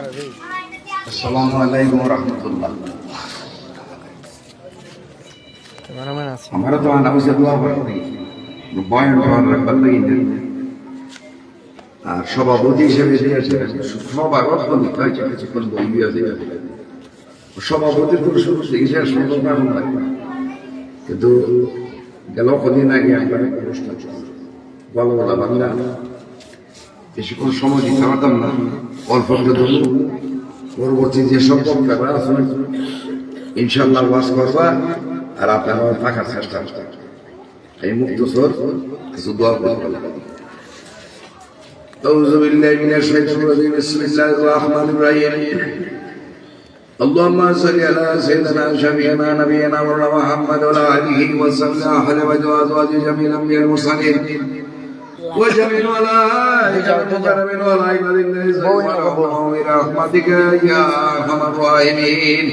আসসালামু আলাইকুম রহমতুল্লাহ। আমরা তো আনাউসে দোয়া করি, বয়ান টয়ান রাখবার লাগি না। আর সভাপতি হিসেবে সবার অর্থ নিতে হয়েছে কিছুক্ষণ বইয়া দেবে। সভাপতির কোনো শুরু থেকে শেষ পর্যন্ত এখন লাগবে, কিন্তু গেল কদিন আগে একবার অনুষ্ঠান বলা বলা বাংলা বেশিক্ষণ সময় দিতে পারতাম না, অল্প ধরুন। পরবর্তী যে সব বক্তারা আছেন ইনশাল্লাহ ওয়াজ করবা, আর আপনারা থাকার চেষ্টা করবেন। এই মুক্তসর কিছু দোয়া করবেন। أعوذ بالله من الشيطان الرجيم بسم الله الرحمن الرحيم اللهم صل على سيدنا شفيعنا نبينا مولانا محمد وعلى آله وصحبه وأزواجه جميع الأنبياء المرسلين وجميع الملائكة المقربين والعباد برحمتك يا أرحم الراحمين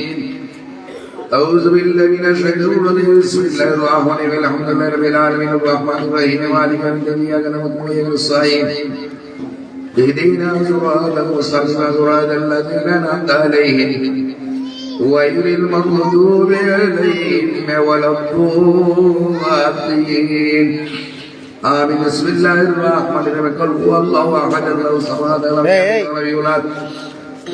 أعوذ بالله من الشيطان الرجيم بسم الله الرحمن الرحيم الحمد لله رب العالمين الرحمن الرحيم مالك يوم الدين إياك نعبد وإياك نستعين اهدنا صراط المستقيم صراط الذين أنعمت عليهم غير المغضوب عليهم ولا الضالين آمين بسم الله الرحمن الرحيم قل هو الله أحد الله الصمد لم يلد ولم يولد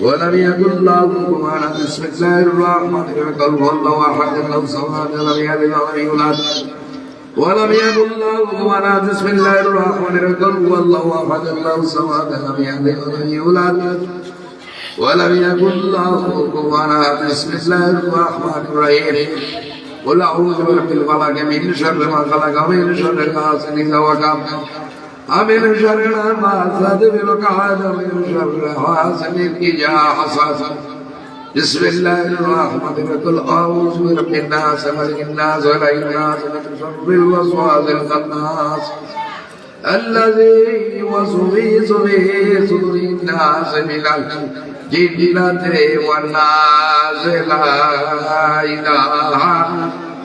ولم يكن له كفوا أحد بسم الله الرحمن الرحيم قل هو الله أحد الله الصمد لم يلد ولم يولد ولم يكن له كفوا أحد بسم الله الرحمن الرحيم قل هو الله أحد الله الصمد لم يلد ولم يولد ولم يكن له كفوا أحد بسم الله الرحمن الرحيم قل أعوذ برب الفلق من شر ما خلق ومن شر غاسق إذا وقب ومن شر النفاثات في العقد ومن شر حاسد إذا حسد بسم الله الرحمن الرحيم قل أعوذ برب الناس ملك الناس إله الناس من شر الوسواس الخناس الذي يوسوس في صدور الناس من الجنة والناس لا إله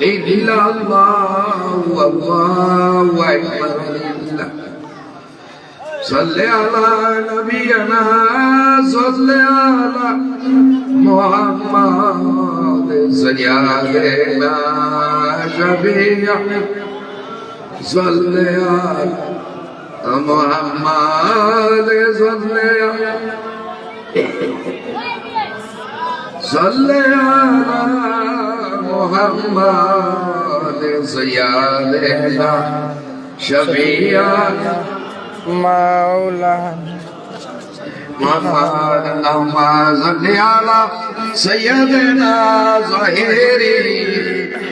إلا الله والله أكبر صل على نبينا صل على محمد سيدنا شفيع صل على محمد صل على محمد سيدنا شفيع مولانا محمد اللهم صل على سيدنا ظهيري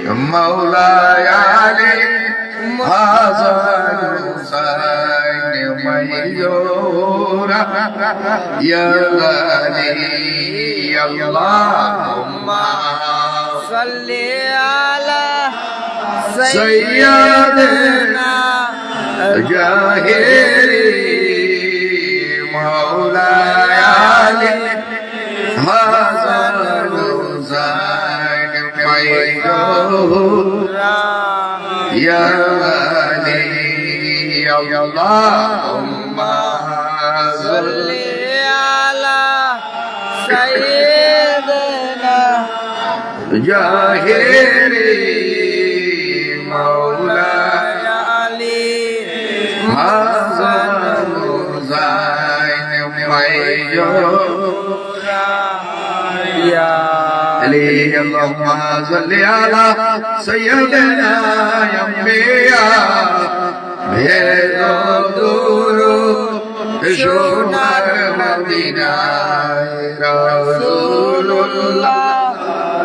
مولاي علي حسن حسين ميورا يا غالي اللهم صل على سيدنا جاهري مولاي علي حسن حسين ميورا يا غالي اللهم صل على سيدنا جاهري مولاي علي حسن حسين ميورا يا علي اللهم صل على سيدنا يميا بيدور شونار مدينة رسول الله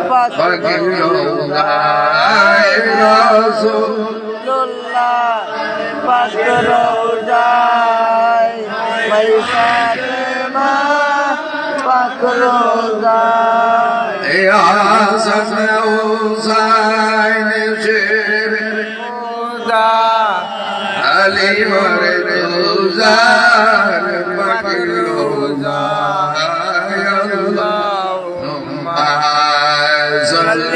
فقر الله رسول الله فقر الله ميسر ما فقر الله يا حسن حسين شير علي ورد زار فقر الله يا اللهم صل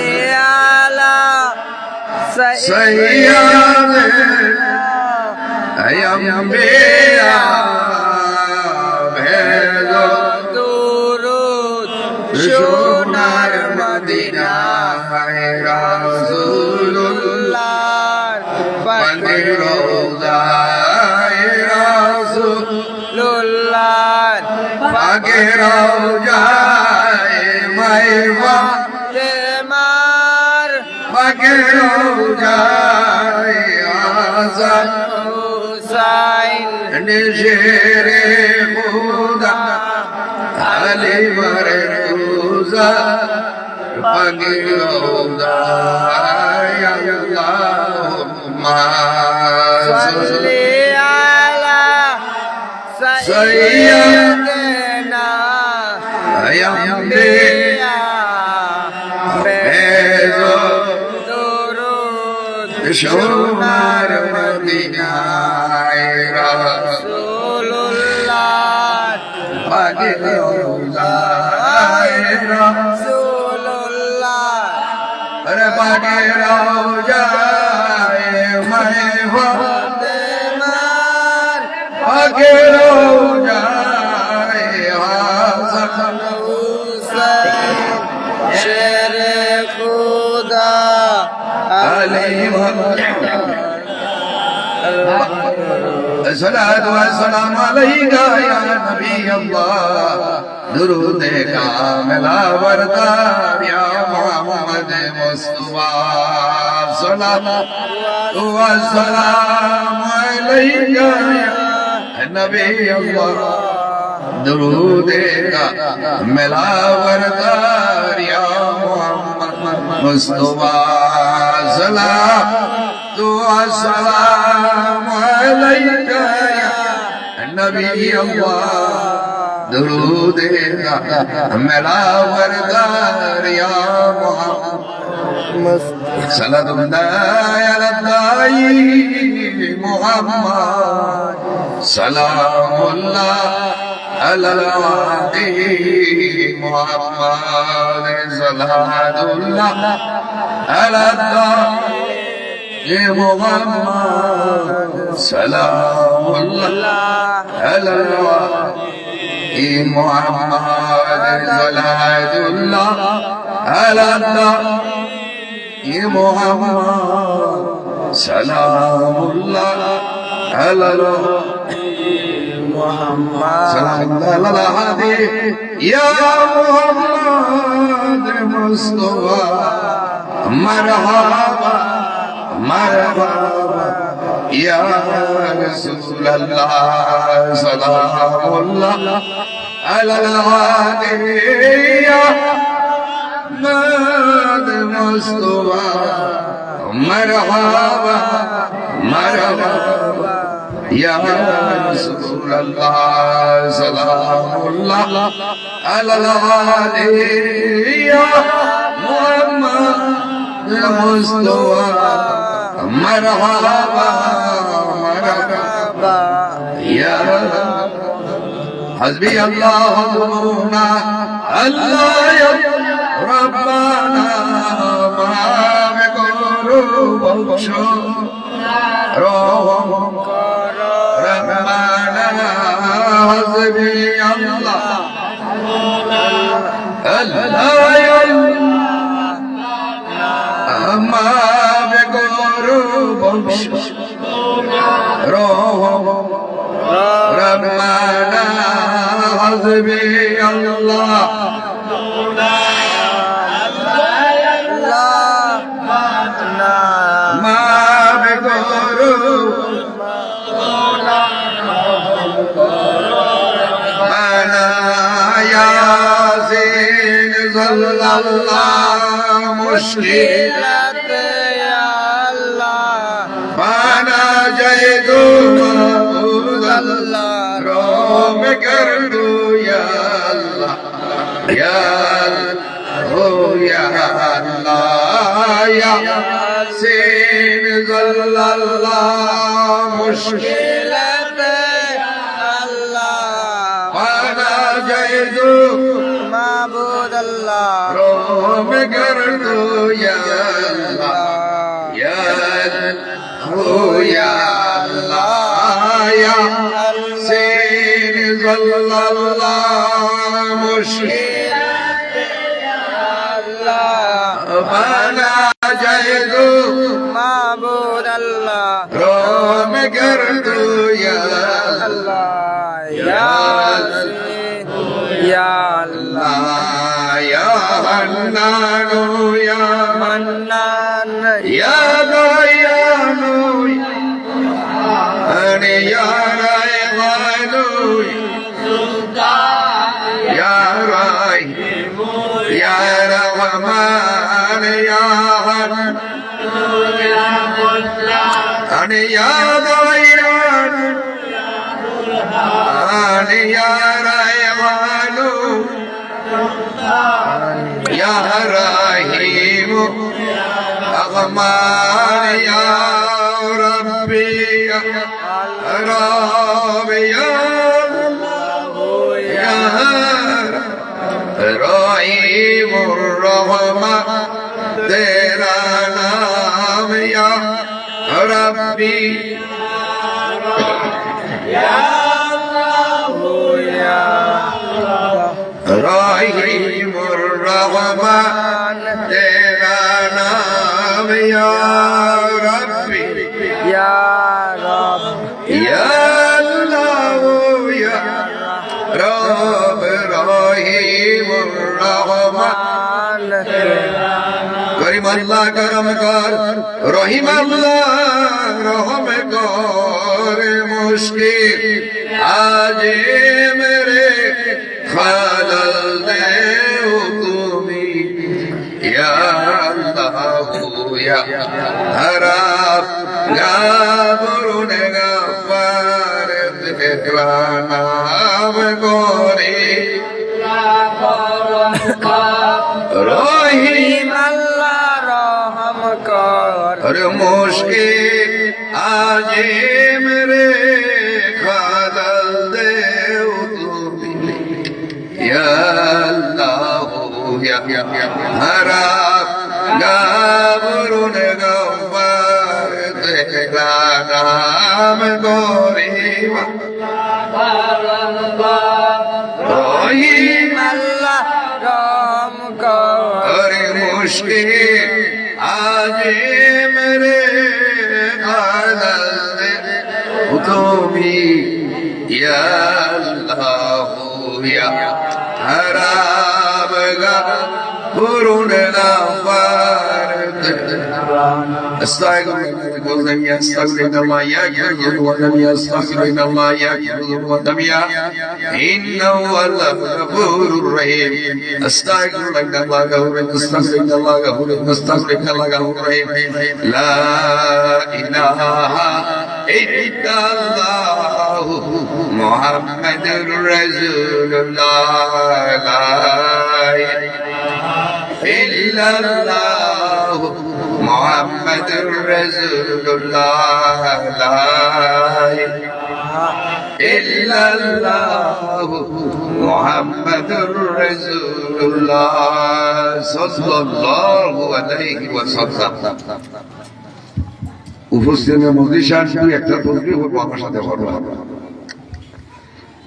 على سيدنا يا انبياء بهدو সোনার মদিনায় রাসূলুল্লাহ পাকে রওজায় রাসূলুল্লাহ পাকে রওজায় মারওয়া মার পাকে রওজায় হাসান হুসাইন নিশেরে খুদা আলী মরতুজা পাকে রওজায় আল্লাহুম্মা সাল্লি আলা সাইয়্যিদিনা ইয়া বেজো দুরুদ সোনার মদিনায় রাসূলুল্লাহ পাকে রওজায় রাসূলুল্লাহ আরে পাকে রওজায় ফাতেমার পাকে রওজায় হাসান হুসাইন শেরে খুদা আলী الصلاة والسلام عليك يا نبي الله درود كاملا وردار يا محمد مصطفى الصلاة والسلام عليك يا نبي الله درود كاملا وردار يا محمد مصطفى الصلاة والسلام عليك يا نبي الله درود ملا وردار يا محمد صلاة الله على الداعي محمد سلام الله على العادي محمد صلاة الله على الداعي محمد سلام الله على الوحي محمد صلاة الله على النبي محمد سلام الله على الوحي محمد سلام الله على الهادي يا محمد مصطفى مرحبا مرحبا يا رسول الله سلام الله على الهادي يا محمد مصطفى مرحبا مرحبا يا رسول الله سلام الله على الهادي يا محمد مصطفى مرحبا مرحبا يا حسبي الله حسبنا الله يا ربنا ما بقولوا بخشو روح ربنا حسبي الله الله يا ما بقولوا بخشو روح ربنا حسبي الله ما بقولوا أنا ياسين صلى الله مشكلة يا الله فأنا جيد محمود الله روم كردو يا الله يا الله يا الله يا سين صلى الله مشكلة الله فأنا جيد معبود الله روم كردو يا الله يا الله يا الله يا سين صلى الله مشكلة माना जाए तो माबूद अल्लाह रोम कर दो या अल्लाह या या अल्लाह या हन्नानो या मन्नान या दयानो अने या रहमानो या रहीम या रहमान या अने या दयान अने या रहमानो या रहीम रहमान या रब्बी या रब या रहीम रहमान तेरा नाम या रब्बी रहीम रहमान तेरा नाम या रब्बी या रब या अल्लाह या रब रहीम रहमान करीम अल्लाह करम कर रहीम अल्लाह रहम कर मुश्किल आज मेरे खलल दे तुमी या अल्लाह या हराब गाबरुन गफार तेरा नाम गोरी रहीम अल्लाह रहम कर अरे मुश्किल आज मेरे खलल दे तुमी या अल्लाह या हराब गाबरुन गफार तेरा नाम गोरी रहीम अल्लाह रहम कर अरे मुश्किल आज मेरे खलल दे तुमी या अल्लाह या हराब गाबरुन गफार استغفر ولم يستغفر الله يغفر ولم يستغفر الله يغفر ولم إنه هو الغفور الرحيم استغفر الله غفور استغفر الله غفور استغفر الله غفور رحيم لا إله إلا الله محمد رسول الله لا إله إلا الله محمد رسول الله لا إله إلا الله محمد رسول الله صلى الله عليه وسلم উপস্থিত মজলিসার দুই একটা তসবিহ করবো আমার সাথে করবো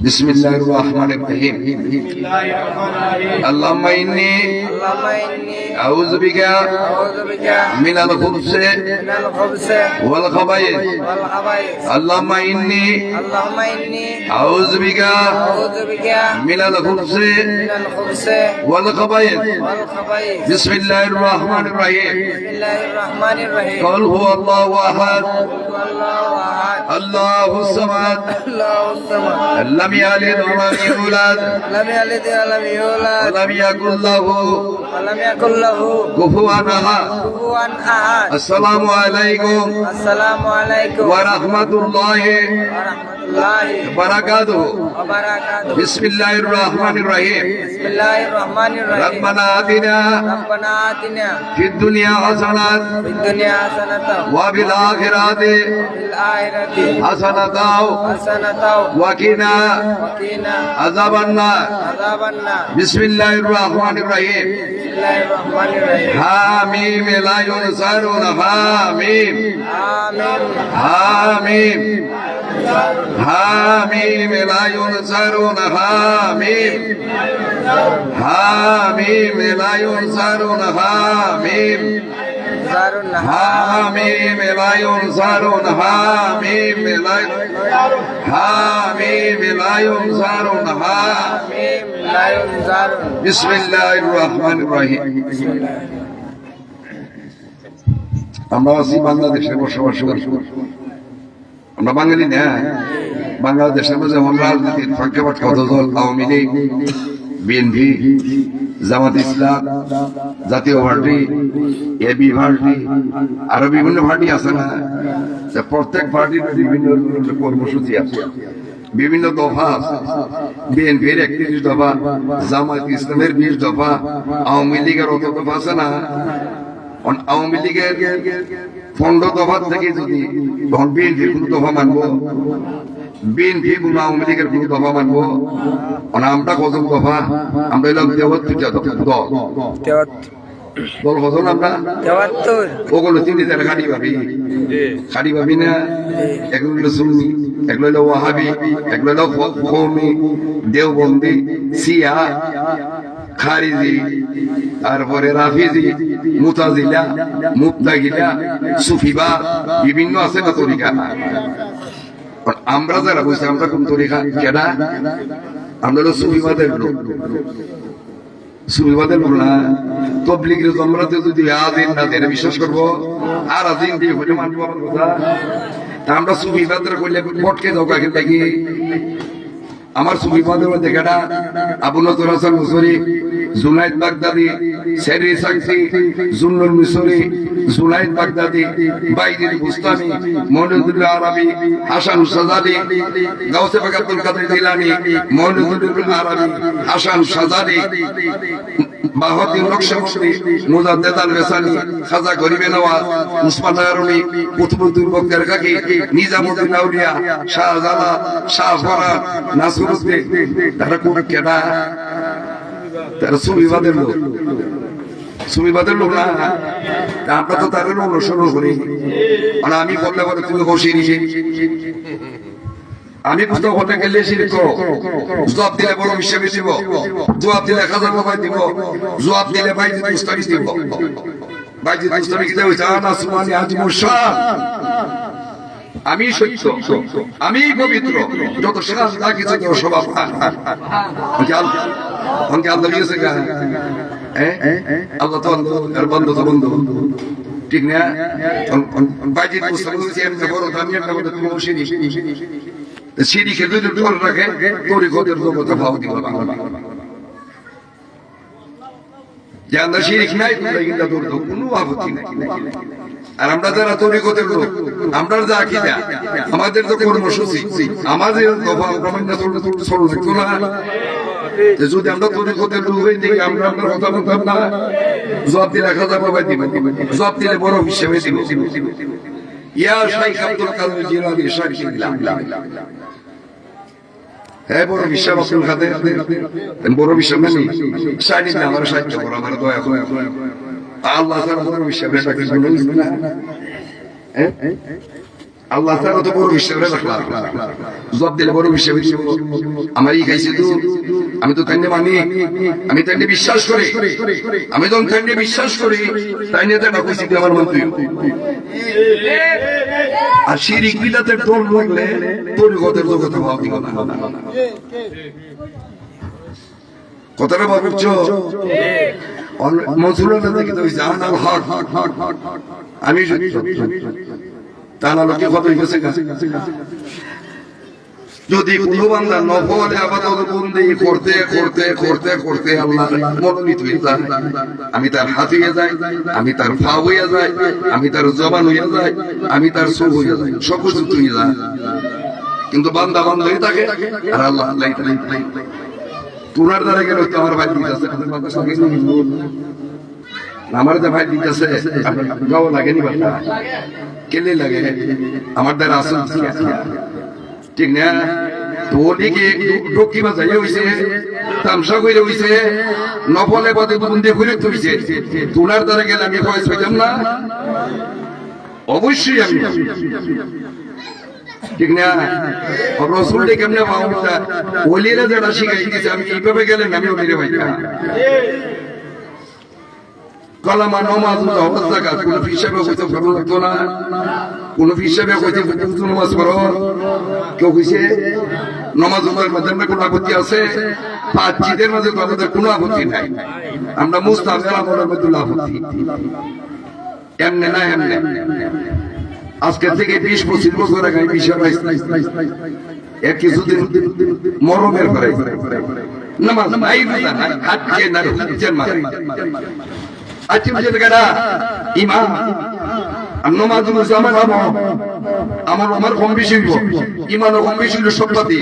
বিসমিল্লাহির রহমানির রহিম আল্লাহুম্মা ইন্নী আউযু বিকা মিনাল খুবসি ওয়াল খাবাইস আল্লাহুম্মা ইন্নী আউযু বিকা মিনাল খুবসি ওয়াল খাবাইস বিসমিল্লাহির রহমানির রহিম قل هو الله احد الله الصمد لم يلد ولم يولد ولم يكن له كفوا احد السلام عليكم ورحمة الله وبركاته بسم الله الرحمن الرحيم ربنا آتنا في الدنيا حسنة وفي الآخرة حسنة وقنا عذاب النار بسم الله الرحمن الرحيم حاميم لا ينصرون حاميم حاميم حاميم لا ينصرون حاميم হামিম লা ইউনসারুন হামিম জারুন হামিম লা ইউনসারুন হামিম লা হামিম লা ইউনসারুন হামিম লায়ুন জারুন। বিসমিল্লাহির রহমানির রহিম। আমরা আছি বাংলাদেশে বসবাস করি, আমরা বাঙালি না। বাংলাদেশের মধ্যে যেমন রাজনীতির ফাঁকেবাট কত দল, আওয়ামী লীগ, বিএনপি, জামাত ইসলাম, জাতীয় পার্টি, এবি পার্টি, আরো বিভিন্ন পার্টি আছে না। প্রত্যেক পার্টির বিভিন্ন কর্মসূচি আছে, বিভিন্ন দফা আছে। বিএনপির 31 দফা, জামাত ইসলামের 20 দফা, আওয়ামী লীগের অত দফা আছে না। আওয়ামী লীগের 15 দফার থেকে যদি তখন বিএনপির কোন দফা মানবো, বিএনপি কোন আওয়ামী লীগের কোন দফা মানবো? আমরা কত দফা? আমরা এলাম 73টা দল। দল কত আমরা? 73। ওগুলো তিনি তারা খাড়ি ভাবি না। এগুলো হলো সুন্নি, এগুলো হলো ওয়াহাবি, এগুলো হলো কওমি, দেওবন্দি, শিয়া, খারিজি, তারপরে রাফিজি, মুতাজিলা, মুত্তাকিলা, সুফিবা, বিভিন্ন আছে না তরিকা। আমরা যারা বলছি আমরা কোন তরিকা কেনা? আমরা হলো সুফিবাদের লোক। সুফিবাদের লোক না। তবলিগের জমরাতে যদি আদিন না দেন বিশ্বাস করবো, আর আদিন দিয়ে হলে মানবো আমার কথা। আমরা সুফিবাদের করলে পটকে যাও কাকে দেখি। আমার সুফিবাদের মধ্যে কেনা আবু নজর হাসান মুসরি, জুনাইদ বাগদাদি, শেরি সাকসি, জুন্নুল মিসরি, জুনাইদ বাগদাদি, বাইজিদ বুস্তামি, মওদুদুল্লাহ আরবি, হাসান সাজাদি, গাউসে পাক আব্দুল কাদের জিলানী, মওদুদুল্লাহ আরবি, হাসান সাজাদি, বাহাউদ্দিন নকশবন্দি, মুজাদ্দেদ আল রেসানি, খাজা গরিবে নওয়াজ, উসমান নায়ারুনি, কুতুবুদ্দিন বখতিয়ার কাকি, নিজামুদ্দিন আউলিয়া, শাহজালাল, শাহ ফরাদ, নাসিরউদ্দিন, তারা কোন কেডা? তারা সুফিবাদের লোক। সুফিবাদের লোক না। আমরা তো তাদের অনুসরণ করি। আমি বললে বলে তুমি বসে নিয়ে আমি কোথাও হতে গেলে শিরক জবাব দিলে বড় হিসেবে দিব, জবাব দিলে 1000 টাকা দিব, জবাব দিলে বাইজিদ মুস্তামি দিব। বাইজিদ মুস্তামি কি হইছে? আনা সুমানি আজ মুরশাদ, আমি সত্য, আমি পবিত্র, যত সাজ যা কিছু তোর স্বভাব। আল্লাহ দিয়েছে গা, আল্লাহ তো আর বন্ধ তো বন্ধ, ঠিক না? বাইজিদ মুস্তামি বলছে আমি বড় দামি একটা বড় তুমি বসিনি সিঁড়িকে যদি ঢোল রাখে তোরই ঘরের জগতে ভাও দিব। যে আমরা শিরিক নাই তোমরা কিন্তু তোর কোনো আপত্তি নাই। আর আমরা যারা তরিকতের লোক, আমরা যা আকীদা, আমাদের তো কর্মসূচি, আমাদের দফা প্রমাণ চল লাগতো না। যদি আমরা তরিকতের লোক হই দেখি আমরা আপনার কথা বলতাম না, জবাব দিলে 1000 টাকা দিব, জবাব দিলে বড় হিসেবে দিব। ইয়া শাইখ আব্দুল কাদের জিলানী শাইখিল্লাহ, হ্যাঁ বড় বিশ্বাস আব্দুল কাদের, বড় বিশ্বাস মানে শাইনি না, আমার সাহায্য করো, আমার দয়া করো। আল্লাহ তাআলা বড় বিশ্বাস রাখে না, আল্লাহ তাআলা তো বড় বিশ্বাস রাখলাম, জবাব দিলে বড় বিশ্বাস দিব। আমারই খাইছে তো, আমি তো তাইনে মানি, আমি তাইনে বিশ্বাস করি, আমি যখন তাইনে বিশ্বাস করি তাইনে তারা কইছি আমার মন্ত্রী। আর শিরিক বিদাতের টোল লাগলে তরিকতের জগতে ভাব দিব না। কথাটা ভাবছো? মজুরাটা দেখি তো জানাল হক, আমি তাহলে লোকে কত হয়েছে। যদি কোনো বান্দা নফল ইবাদত বন্দি করতে করতে করতে করতে আল্লাহ মনোনীত হয়ে যায়, আমি তার হাত হয়ে যাই, আমি তার পা হয়ে যাই, আমি তার জবান হয়ে যাই, আমি তার চোখ হয়ে যাই, সব কিছু হয়ে যায়। কিন্তু বান্দা বান্দা হয়ে থাকে আর আল্লাহ আল্লাহ থাকে। তোনার দ্বারা গেলে তো আমার ভাই দিতেছে, আমার যে ভাই দিতেছে গাও লাগেনি, বান্দা কেলে লাগে আমার দ্বারা আসল, ঠিক না? তো ওদিকে ডকি বাজাই হইছে, তামসা কইরে হইছে, নফলে পদে বন্ধে করে তুইছে, তোনার দ্বারা গেলে আমি ফয়েজ হইতাম না? অবশ্যই আমি ঠিক না রসুলটা কেমনে পাবো ওলিরা যারা শিখাই দিয়েছে আমি এইভাবে গেলেন আমি ওলিরে ভাই কলামা নমাজ অবস্থা কাজ কোন হিসাবে হইতে ভালো লাগতো না কোন হিসাবে হইতে নমাজ পড়ো কেউ কইছে নমাজ মধ্যে কোনো আপত্তি আছে পাঁচ জিদের মাঝে আমাদের কোনো আপত্তি নাই আমরা মুস্তাফের আমলের মধ্যে আপত্তি এমনে না এমনে আজকে থেকে 20-25 বছর আগে বিষয় এর কিছুদিন মরমের করে নামাজ নাই রোজা নাই হাত খেয়ে না হচ্ছেন মা আচ্ছা বুঝে গেলা ইমাম নমাজ মুসলমান হবো আমার কম বেশি হইব ইমানও কম বেশি হইল সপ্তাহে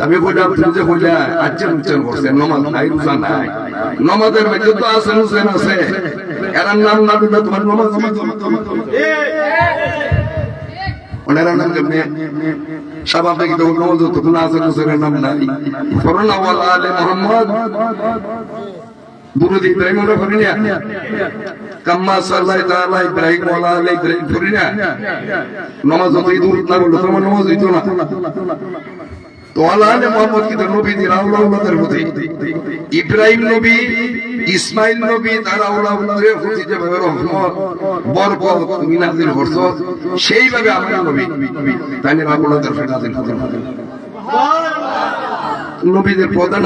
আমি কইলাম তুমি যে কইলা আচ্ছা উচ্চারণ করছেন নমাজ নাই রোজা নাই নমাজের মধ্যে তো আছে হুসেন আছে এর নাম না দিলে তোমার নমাজ ওনারা নাম কেমনে স্বাভাবিক তো নমাজ তো কোনো আছে হুসেনের নাম নাই করোনা ওয়ালা আলে মোহাম্মদ দুরুদ ইব্রাহিম ওরা করি না কাম্মা সাল্লাল্লাহু তাআলা ইব্রাহিম ওয়ালা আলে ইব্রাহিম করি না নমাজ তো দুরুদ না বললে তোমার নমাজ হইতো না তো আল্লাহ মুহাম্মদ কি নবীদের আওলাদের প্রতি ইব্রাহিম নবী ইসমাইল নবী তার আওলাদের প্রতি যেভাবে রহমত বরকত নাযিল করছো সেইভাবে আমার নবী তাই না আওলাদের প্রতি নাযিল করছেন নবীদের প্রধান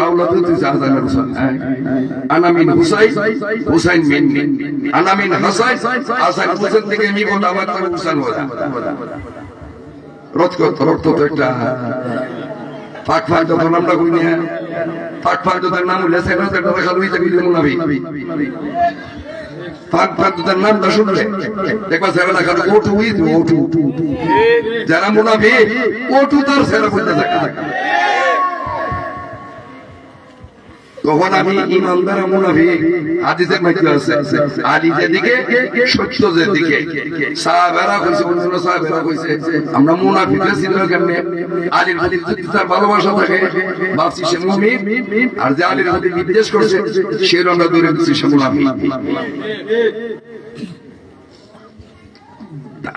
আওলাদ হচ্ছে হাসান হুসাইন আনামিন হুসাইন মিন আনামিন হাসান হাসান হুসাইন থেকে আমি বললাম আমার হুসাইন হওয়া রক্ত তো একটা ফাঁক ফাঁক যত নামটা কই না ফাঁক ফাঁক যত নাম হইলে সেটা দেখা লইতে গেলে মুনাবি ফাঁক ফাঁক যত নামটা শুনলে দেখবা সেটা দেখা ওটু ওটু যারা মুনাবি ওটু তার সেরা কইতে থাকে তখন আমি ইমানদার মুনাফিক হাদিসের মধ্যে আছে আলী যেদিকে সত্য যেদিকে সাহাবারা কইছে কোন সাহাবারা কইছে আমরা মুনাফিকরা ছিল কেমনে আলীর প্রতি যদি তার ভালোবাসা থাকে ভাবছি সে মুমিন আর যে আলীর প্রতি বিদ্বেষ করছে সে রঙা দূরে দিচ্ছে সে মুনাফিক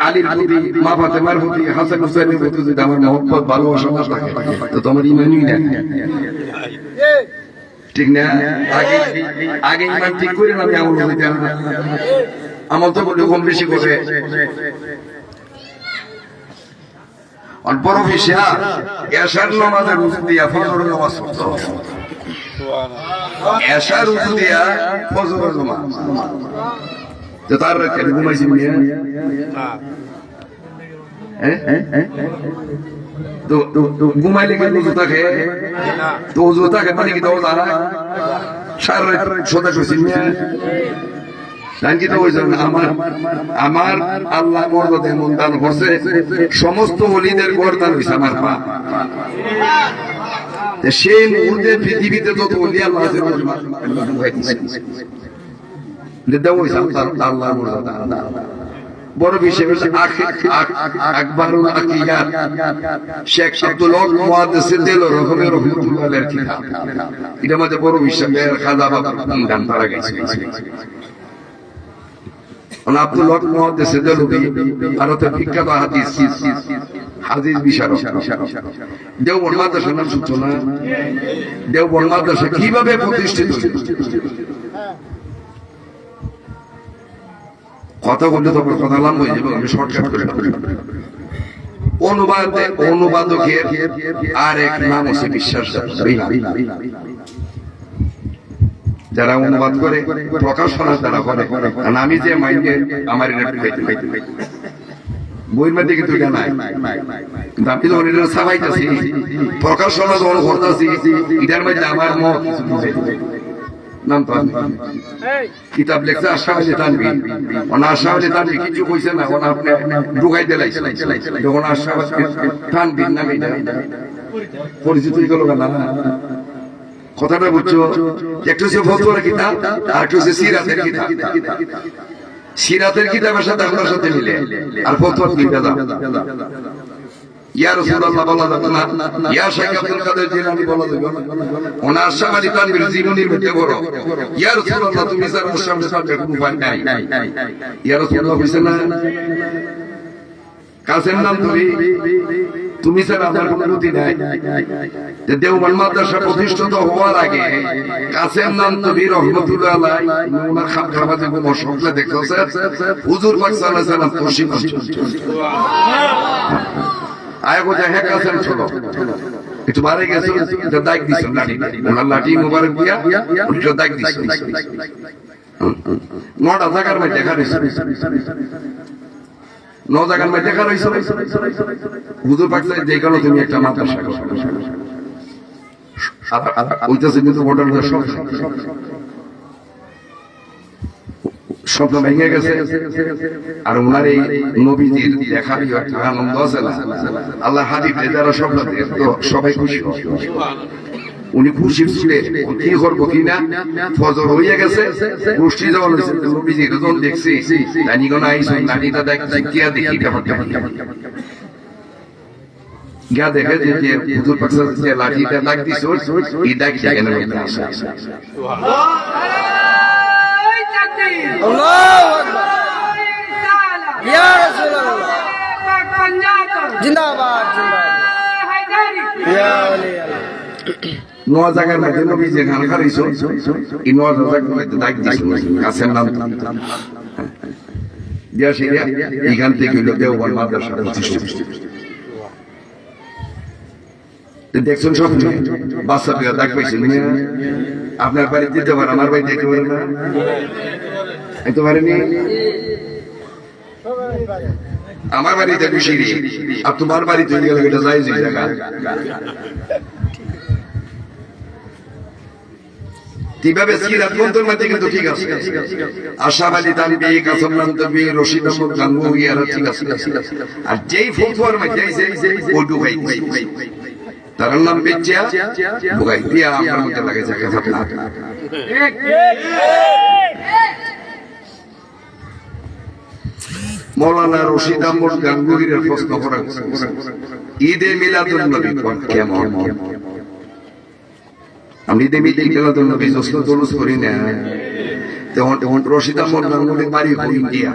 আলীর প্রতি মা ফাতেমার প্রতি হাসান হুসাইনের প্রতি যদি আমার মহব্বত ভালোবাসা না থাকে তো তোমার ইমানই না ঠিক না আগে ইমান ঠিক করে না আমি আমল হইতে আমল তো বলে কম বেশি করে বড় বিষয় এশার নামাজের উজু দিয়া ফজরের নামাজ পড়তে এশার উজু দিয়া ফজরের নামাজ তো তার কেন ঘুমাইছি তো ঘুমাইলে কেন উজু থাকে তো উজু থাকে মানে কি দাও তারা সারা সোজা করছি আমার আল্লাহ মর্যাদা এমন দান করছে সমস্ত ওলিদের গর্দান হয়েছে আমার পা সেই মুহূর্তে পৃথিবীতে যত ওলি আল্লাহ আছে আল্লাহ মর্যাদা বড় বিষয় হচ্ছে আকবরুল আকিয়াত শেখ আব্দুল হক মুহাদ্দিসিন রহমানের রহমাতুল্লাহের কিতাব এটা মধ্যে বড় বিষয় খাজা বাবা দান করা গেছে আব্দুল হক মুহাদ্দিসিন ভারতের বিখ্যাত হাদিস বিশারদ দেওবন্দ মাদ্রাসার নাম শুনছো না দেওবন্দ মাদ্রাসা কিভাবে প্রতিষ্ঠিত কথা বললে তো কথা লাভ হয়ে যাবে আমি শর্টকাট করে অনুবাদকের আর এক নাম হচ্ছে বিশ্বাস যারা অনুবাদ করে প্রকাশনা যারা করে আমি যে মাইন্ডে আমার বইয়ের মধ্যে কিন্তু এটা নাই কিন্তু আমি যখন এটা সাবাইতেছি প্রকাশনা যখন করতেছি এটার মধ্যে আমার মত নাম তো কিতাব লেখছে আশাবাদী তানবী আশাবাদী তানবী কিছু কইছে না আপনি ঢুকাই দিলাইছে যখন আশাবাদী তানবী নামে পরিচিত হয়ে গেল না কথাটা বুঝছো একটু হচ্ছে ফতোয়ার কিতাব আর একটু হচ্ছে সিরাতের কিতাব সিরাতের কিতাবের সাথে আপনার সাথে মিলে আর ফতোয়ার কিতাব ইয়া রাসূলুল্লাহ বলা যাবে না, ইয়া শাইখ আব্দুল কাদের জিলানী বলা যাবে না, ওনার সামালি তানবীর জীবনীর মধ্যে বড় ইয়া রাসূলুল্লাহ তুমি স্যার ওর সামনে সামনে কোনো উপায় নাই। ইয়া রাসূলুল্লাহ বলেছেন না কাসেম নাম তুমি স্যার আমার কোনো গতি নাই। দেওবন্দ মাদ্রাসা প্রতিষ্ঠিত হওয়ার আগে কাসেম নাম নবী রহমতুল্লাহ আলাইহি ওনার খাবারে কোনো মশলা দেখতেছে হুজুর পাক সাল্লাল্লাহু আলাইহি ওয়াসাল্লাম খুশি আয় কথা হে কাসেম চলো একটু বারে গেছে এটা দাগ দিছেন লাঠি ওনার লাঠি মোবারক দিয়া ওটা দাগ দিছেন নটা জায়গার মধ্যে দেখা রইছে ন জায়গার মধ্যে দেখা রইছে হুজুর পাক যে কারণে তুমি একটা মাদ্রাসা করো ওইটাছে কিন্তু বর্ডার স্বপ্ন ভেঙে গেছে। আর ওনার এই নবীজির দেখার একটা আনন্দ আছে না, আল্লাহ হাদিফ যারা স্বপ্ন তো সবাই খুশি, উনি খুশি ছিলেন কি করবো কিনা ফজর হয়ে গেছে গোষ্ঠী যখন হয়েছে নবীজির যখন দেখছি নানিগনা আইসুন নানিটা দেখিয়া দেখি গিয়া দেখে যে হুজুর পাক যে লাঠিটা দাগ দিছ এই দাগ কেন আসে আল্লাহু আকবার ইয়া রাসূলুল্লাহ জিন্দাবাদ জিন্দাবাদ ইয়া ওলি আল্লাহ। নোয়া জায়গার মধ্যে নবী যে গান খাইছো এই নোয়া জায়গার মধ্যে দাগ দিছ কাসেম নাম দিয়া সেটা এখান থেকে হইল দেওবন্দ মাদ্রাসা প্রতিষ্ঠিত। দেখছেন সব বাচ্চা পেয়ে দাগ পাইছেন আপনার বাড়ি দিতে পারে আমার বাড়ি দেখতে পারে না দেখতে পারেনি আমার বাড়িতে বেশি আর তোমার বাড়ি তৈরি গেলে এটা যাই জায়গা কিভাবে সিরাত গ্রন্থের মধ্যে কিন্তু ঠিক আছে আশরাফ আলী থানভী কাসেম নাম তবি রশিদ আহমদ গাঙ্গুহি আর ঠিক আছে। আর যেই ফতোয়ার মধ্যে ওই ডুবাই তার নাম বেচিয়া বুগাই দিয়া আমার মধ্যে লাগে জায়গা থাকলা মৌলানা রশিদ আহমদ গাঙ্গুহির প্রশ্ন করা ঈদে মিলাদুন নবী কেমন? আমি ঈদে মিলাদুন নবী জোসলো জলুস করি না তখন রশিদ আহমদ গাঙ্গুহির বাড়ি ইন্ডিয়া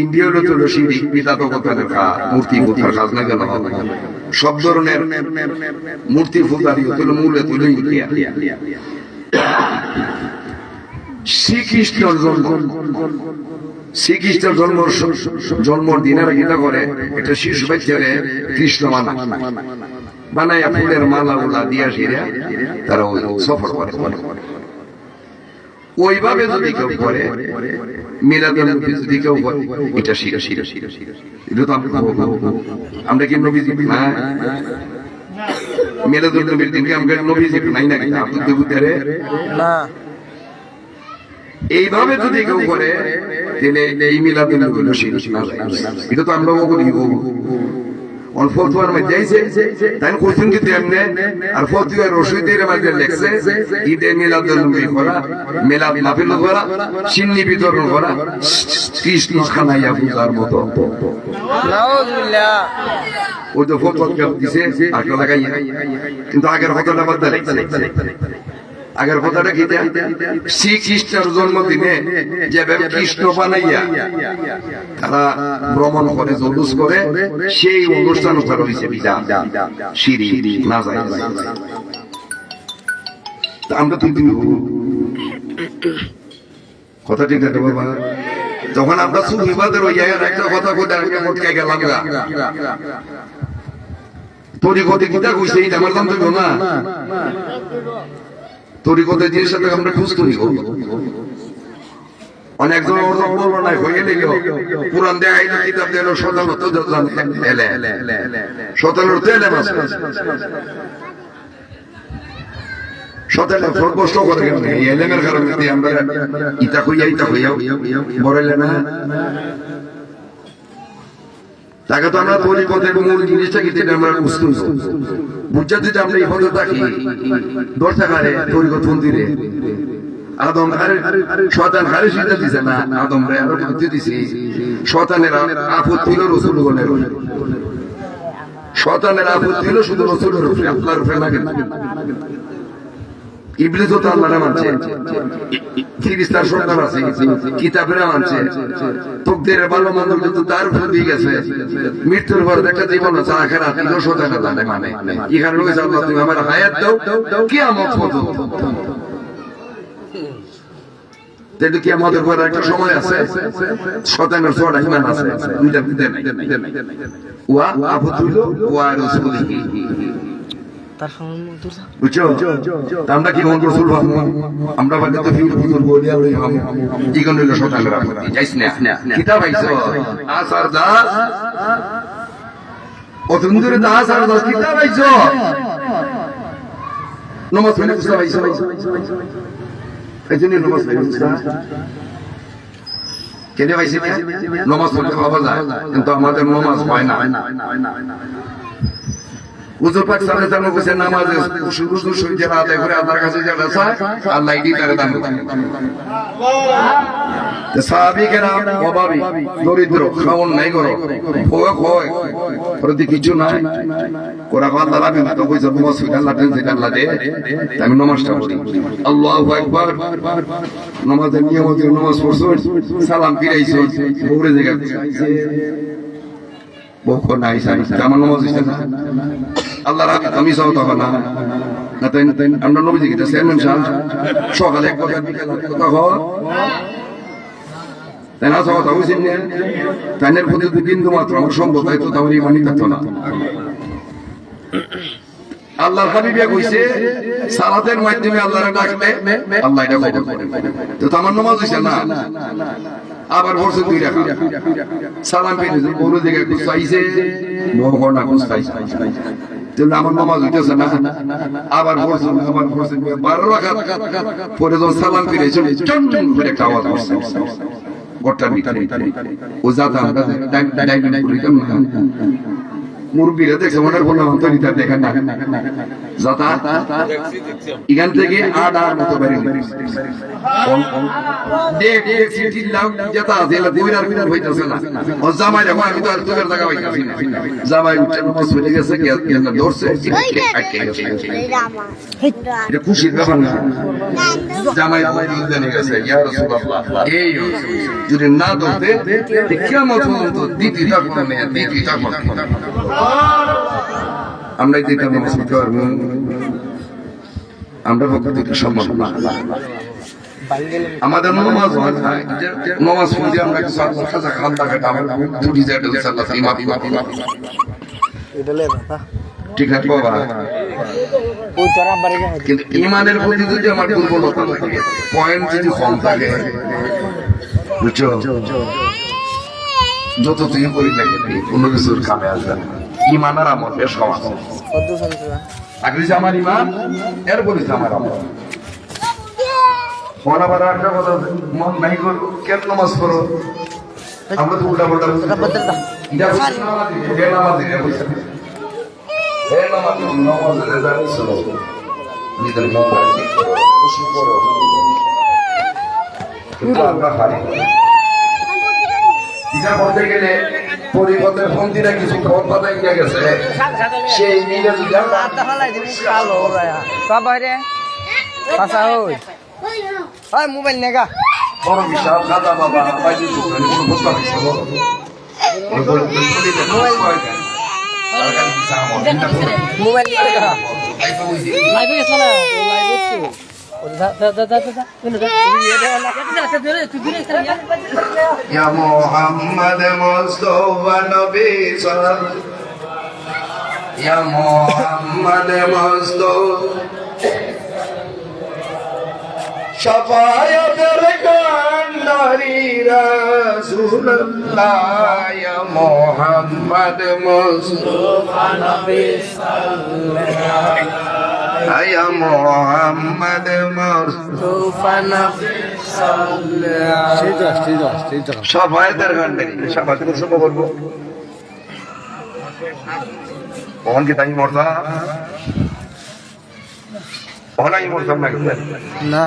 ইন্ডিয়া হলো তো রশিদ মিলাদ অবতারের মূর্তি পূজার কাজ না গেল সব ধরনের মূর্তি পূজারি হলো মূলে তুলো ইন্ডিয়া। শ্রীকৃষ্ণের জন্মর দিনের গীতা করে একটা শিশু বাচ্চারে কৃষ্ণ বানায় ফুলের মালা উলা দিয়া সেরা তারা ওই সফর করে। ওইভাবে যদি কেউ করে মিলাদুন নবী যদি কেউ করে এটা শিরা এটা তো আমরা কি নবীজি না মিলাদুন নবীর দিনকে আমরা নবীজি নাই না আপনি বুঝতে না এইভাবে যদি কেউ করে তাহলে এই মিলাদুন নবী হলো শিরা এটা তো আমরা করি অন ফতোয়ার মধ্যে আইছে তাই কোশ্চেন কি তেমনে আর ফতোয়ার রশিদের মধ্যে লেখছে ঈদে মিলাদুন নবী করা মিলাদ মাহফিল করা সিন্নি বিতরণ করা কৃষ্ণ খানাইয়া পূজার মতো নাউজুবিল্লাহ ওই তো ফতোয়া দিছে আগে লাগাইয়া কিন্তু আগের কথাটা বাদ দিছে আগের কথাটা কি শ্রীকৃষ্ণের জন্মদিনে যেভাবে কৃষ্ণ বানাইয়া তারা ভ্রমণ করে জলুস করে সেই অনুষ্ঠান করা হয়েছে বিধান সিঁড়ি না যায় আমরা তুই কথা ঠিক আছে বাবা তখন আমরা সুবিবাদের ওই একটা কথা কোথায় গেলাম তোর কথা কিতা কইছে এটা আমার জানতে না তরিকতের জিনিস সাথে আমরা খুঁজ তৈরি করবো অনেকজন বর্ণনায় হয়ে গেল পুরান দেখাইল কিতাব দিল 17 এলে 17 এলে মাস 17 প্রশ্ন করে গেল এই এলেমের কারণে আমরা ইতা হইয়া বড়লে না তাকে তো আমরা তরিকতের মূল জিনিসটা কি আমরা বুঝতে বুঝতে দিতে আমরা এই হতে থাকি দর্শাকারে তরিকত মন্দিরে আদম শয়তান হারে সিদ্ধা দিছে না আদম রে আরো দিতে দিছি শয়তানের আপত্তি হলো রসুলগণের শয়তানের আপত্তি হলো শুধু রাসূলের উপরে, আল্লাহর উপরে লাগে না। ইবলিস তো আল্লাহরে মানছে, ফিরিস্তার সন্তান আছে, কিতাবের মানছে, তকদিরের ভালো মন্দ কিন্তু তার উপরে দিয়ে গেছে। মৃত্যুর পর একটা জীবন আছে, আখিরাত তিনও শয়তানের জানে মানে। এখানে রয়েছে আল্লাহ তুমি আমার হায়াত দাও কিয়ামত পর্যন্ত। কিন্তু কিয়ামতের পর একটা সময় আছে, শয়তানের ছোড়া ইমান আছে, দুইটা বিদে নাই। ওয়া আবুদুল ওয়া রাসূলিহি, বুঝছো? আমরা কি মন রসুল ভাবো? আমরা বাকি তো ফির হুজুর বলি আর ভাবো ইগন হইল শয়তানের আপত্তি। যাইস না কিতাব আইছো আসার দাস অতন্দুরে দাস আর দাস কিতাব আইছো নমাজ পড়ে কিতাব আইছো এইজন্য নমাজ পড়ে কেন ভাইছি নমাজ পড়তে হবে যায়, কিন্তু আমাদের নমাজ হয় না। হুজুর পাক সাল্লাল্লাহু আলাইহি ওয়াসাল্লাম কইছেন নামাজে শুধু সূর্যের আদায় করে আল্লাহর কাছে যেটা চায় আল্লাহ এটাই তারে দান করেন। সাহাবী কেরাম অভাবী দরিদ্র, খাওন নাই করো হয় প্রতি কিছু নাই কোরা আল্লাহ রাখেন, তো কইছে নমাজ পড়ে আল্লাহ দেন যেটা আল্লাহ দেয় আমি নমাজটা পড়ি। আল্লাহু আকবার। নামাজের নিয়ম হচ্ছে নামাজ পড়ছো, সালাম ফিরাইছো, বউরে জায়গা বউকে নাই সাই আমার নামাজ হইছে না আল্লাহ রাখে আমি চাও তখন না আমরা নবীজি গেছে চেয়ারম্যান সাহেব সকালে এক কথা বিকালে কথা হয় তাই না, কথা বুঝছেন না? তাইনের প্রতি বিন্দু মাত্র আমার সম্ভব হয়তো তাহলে ইমানই থাকতো না। আল্লাহর হাবিবিয়া কইছে সালাতের মাধ্যমে আল্লাহরে ডাকলে আল্লাহ এটা কবুল করেন। তো আমার নামাজ হইছে না, আবার বলছে দুই রাখা সালাম পেয়েছে বড় দিকে কুস্তাইছে মোহর না কুস্তাইছে, তাহলে আমার নামাজ হইতেছে না। আবার বলছে 12 রাখা পরে যখন সালাম পেয়েছে চন্ডন করে একটা আওয়াজ করছে গোটার ভিতরে ও যাতা আমরা ডাইনিং করিতাম না মুরব্বীরা দেখছে মনের কোনো অন্তরিতা দেখেন না যাতা এখান থেকে আড়ার মতো বেরিয়ে দেখছি চিল্লাম যেটা আছে বইরার ভিতর হইতেছে না। ও জামাই দেখো আমি তো আর তোদের জায়গা পাইতেছি না, জামাই উঠে নামাজ পড়ে গেছে ধরছে এটা খুশির ব্যাপার না। জামাই জানে গেছে ইয়া রাসূলুল্লাহ এই যদি না ধরতে কিয়ামত পর্যন্ত দিতে থাকতো না, দিতে থাকতো না। আমরাই দিতাম নামাজ পড়তে পারবো, আমরা পক্ষ থেকে সম্ভব না। আমাদের নমাজ হয় না, নমাজ পড়ে আমরা কিছু খাজা খান্দা কাটা দুটি জায়গা সাল্লাল্লাহু আলাইহি ওয়াসাল্লাম ঠিক আছে বাবা। কিন্তু ইমানের প্রতি যদি আমার দুর্বলতা থাকে, পয়েন্ট যদি কম থাকে, বুঝছো, যত তুই করি না কোনো কিছুর কামে আসবে না। ইমান আর আমল এর সমান। আগে আমার ইমান, এরপরে আমার আমল। আবার একটা কথা মন নাই করবো কেন নামাজ পড়ো, আমরা তো উল্টা পাল্টা বলতে গেলে পরিবর্তনের ফন্দিরা কিছু খবর পাতা গিয়ে গেছে সেই মিলে মোবাইল নেগা বড় বিশাল খাতা বাবা mobile Ya Muhammad Mustafa Nabi Sallallahu Ya Muhammad Mustafa Şafaat Kandari Rasulullah Ya Muhammad Mustafa Nabi Sallallahu Ya Muhammad Mustafa Nabi Sallallahu Şafaatler Kandari Şafaat Kursumu করব কখন কি তাই মরতা ওলাই মরতাম না না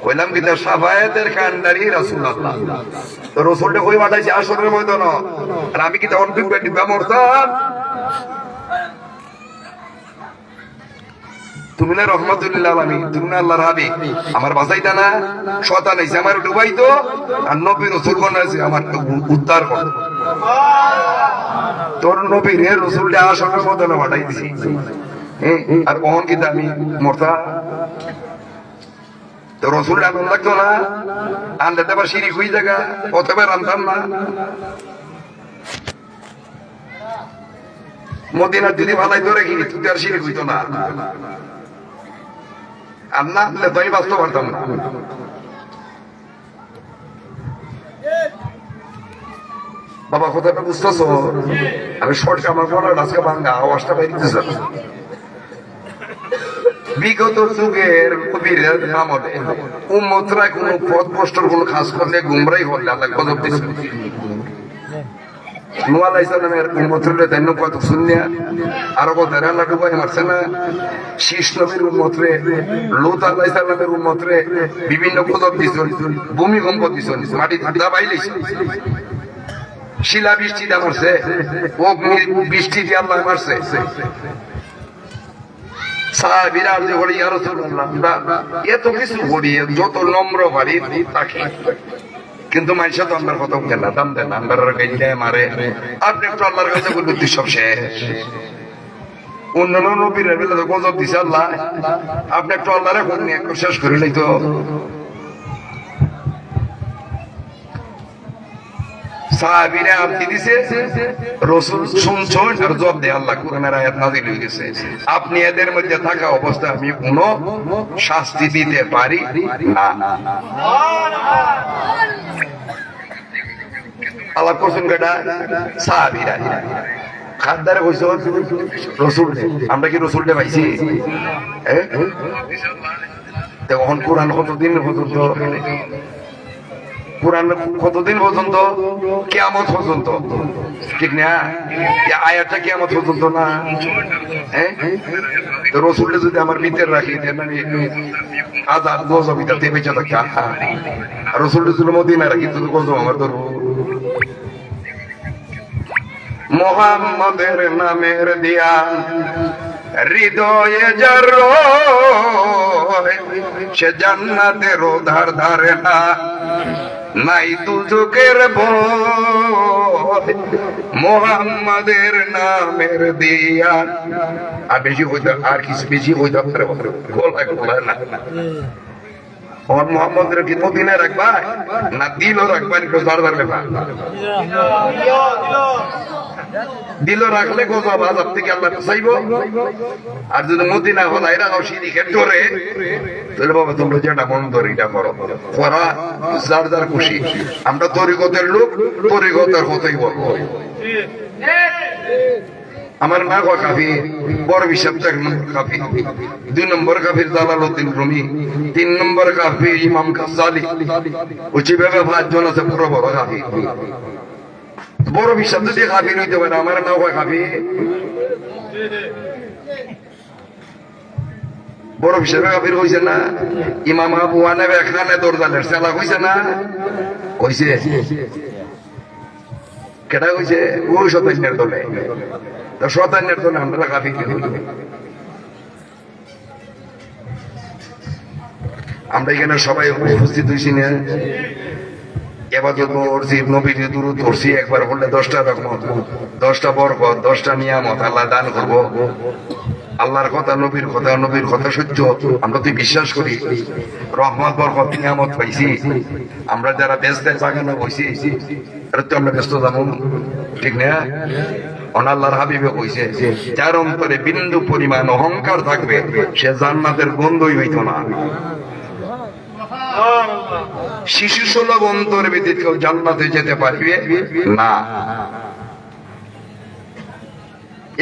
কইলাম কি তার সাফায়াতের কান্ডারি রাসূলুল্লাহ তো রসুলটা কই পাঠাইছে আসরের ময়দান আর আমি কি তখন ডিব্বা মরতাম তুমি না রহমাতুল্লিল আলামিন তুমি না আল্লাহর হাবিব আমার বাঁচাইতা না শয়তান এসে আমার ডুবাইতো আর নবী রাসূল বানাইছে আমার উদ্ধার করতো তোর নবীর রাসূলটা আসরের ময়দানে পাঠাই দিছি আর কখন কিন্তু আমি মরতা তো রসুল আনন্দ লাগতো না আনলে তো আবার শিরিক হয়ে জায়গা অথবা আনতাম না মদিনার যদি ভালাই ধরে কিনি তুই আর শিরিক হইতো না আর না আনলে তো আমি বাঁচতে পারতাম না বাবা কথাটা বুঝতেছ আমি শর্ট আমার বলার আজকে ভাঙ্গা আওয়াজটা বাইরেছে বিগত যুগের কবিরের আমলে উম্মতরা কোন পথ ভ্রষ্টর কোন খাস করলে গুমরাই হলে আল্লাহ গজব দিয়েছে নূহ আলাইহিস সালামের উম্মতরে তাইনো কত শুনিয়া আর কত আল্লাহ ডুবাই মারছে না শীষ নবীর উম্মতরে লূত আলাইহিস সালামের উম্মতরে বিভিন্ন গজব দিয়েছে ভূমিকম্প দিয়েছে মাটি দাবাইলেছে শিলা বৃষ্টি দিয়ে মারছে অগ্নি বৃষ্টি দিয়ে আল্লাহ মারছে সাহাবীরা যে বলে ইয়া রাসূলুল্লাহ এত কিছু করি যত নম্র পারি তাকে কিন্তু মানুষ তো আমার কথা কেন দাম দেন আমার গাইলে মারে আপনি একটু আল্লাহর কাছে বলবেন তুই সব শেষ অন্যান্য নবীর বেলা তো গজব দিছে আল্লাহ আপনি একটু আল্লাহরে বলনি একটু শেষ করিলেই তো সাহাবীরা আপনি দিছে রাসূল শুনছেন আর জবাব দেয় আল্লাহ কোরআনের আয়াত নাযিল হয়ে গেছে আপনি এদের মধ্যে থাকা অবস্থায় আমি কোনো শাস্তি দিতে পারি না আল্লাহ কোরআন কাটা সাহাবীরা খাদ্দারে কইছো রাসূল আমরা কি রাসূলকে পাইছি তখন কোরআন কতদিন পর্যন্ত কোরআন কতদিন পর্যন্ত কিয়ামত পর্যন্ত ঠিক না আয়াতটা কিয়ামত পর্যন্ত না তো রাসূলকে যদি আমার ভিতরে রাখি আজাদ গজব এটা দেবে যা থাকে রাসূলকে যদি মদিনায় রাখি তো গজব আমার ধরবো মুহাম্মাদের নামের দিয়া হৃদয়ে যার সে জান্নাতের ধার ধারে না নাই দুজকের ভয় মুহাম্মাদের নামের দিয়া আর বেশি হইতে আর কিছু বেশি হইতে পারে গলায় না और मोहम्मद रे कितो दिन रखबा ना दिलो रखबा একটু ধার ধার লেখা দিল রাখলে গজব আযাব থেকে আল্লাহ বাঁচাইবো আর যদি মদিনা হলাই রাখো শিরিকে ধরে তাহলে বাবা তোমরা যেটা মন ধরে এটা করো করা যার যার খুশি আমরা তরিকতের লোক তরিকতের কথাই বলবো আমার মা কয় কাফি বড় বিশাপ এক নম্বর কাফি 2 নম্বর কাফির জালালউদ্দিন রুমি 3 নম্বর কাফি ইমাম গাজ্জালি উচিভাবে 5 জন আছে বড় বড় কাফি বড় বিশাপ যদি কাফি হইতে পারে আমার মা কয় কাফি বড় বিশাপে কাফির হইছে না ইমাম আবু হানিফা এখানে দরজালের সেলা হইছে না কইছে কেডা কইছে ওই শতান্যের দলে শতান্যের দলে আমরা কাফি আমরা এখানে সবাই উপস্থিত হয়েছি না এবাদত করছি নবীর দুরূদ পড়ছি একবার বললে 10টা রহমত 10টা বরকত 10টা নিয়ামত আল্লাহ দান করব আল্লাহর কথা নবীর কথা সত্য আমরা তো বিশ্বাস করি রহমত বরকত নিয়ামত পাইছি আমরা যারা ব্যস্ত বাগানে বসি আর তো আমরা ব্যস্ত যাবো ঠিক না আল্লাহর হাবিবে কইছে যার অন্তরে বিন্দু পরিমাণ অহংকার থাকবে সে জান্নাতের গন্ধই হইতো না শিশু সুলভ অন্তর ব্যতীত কেউ জান্নাতে যেতে পারবে না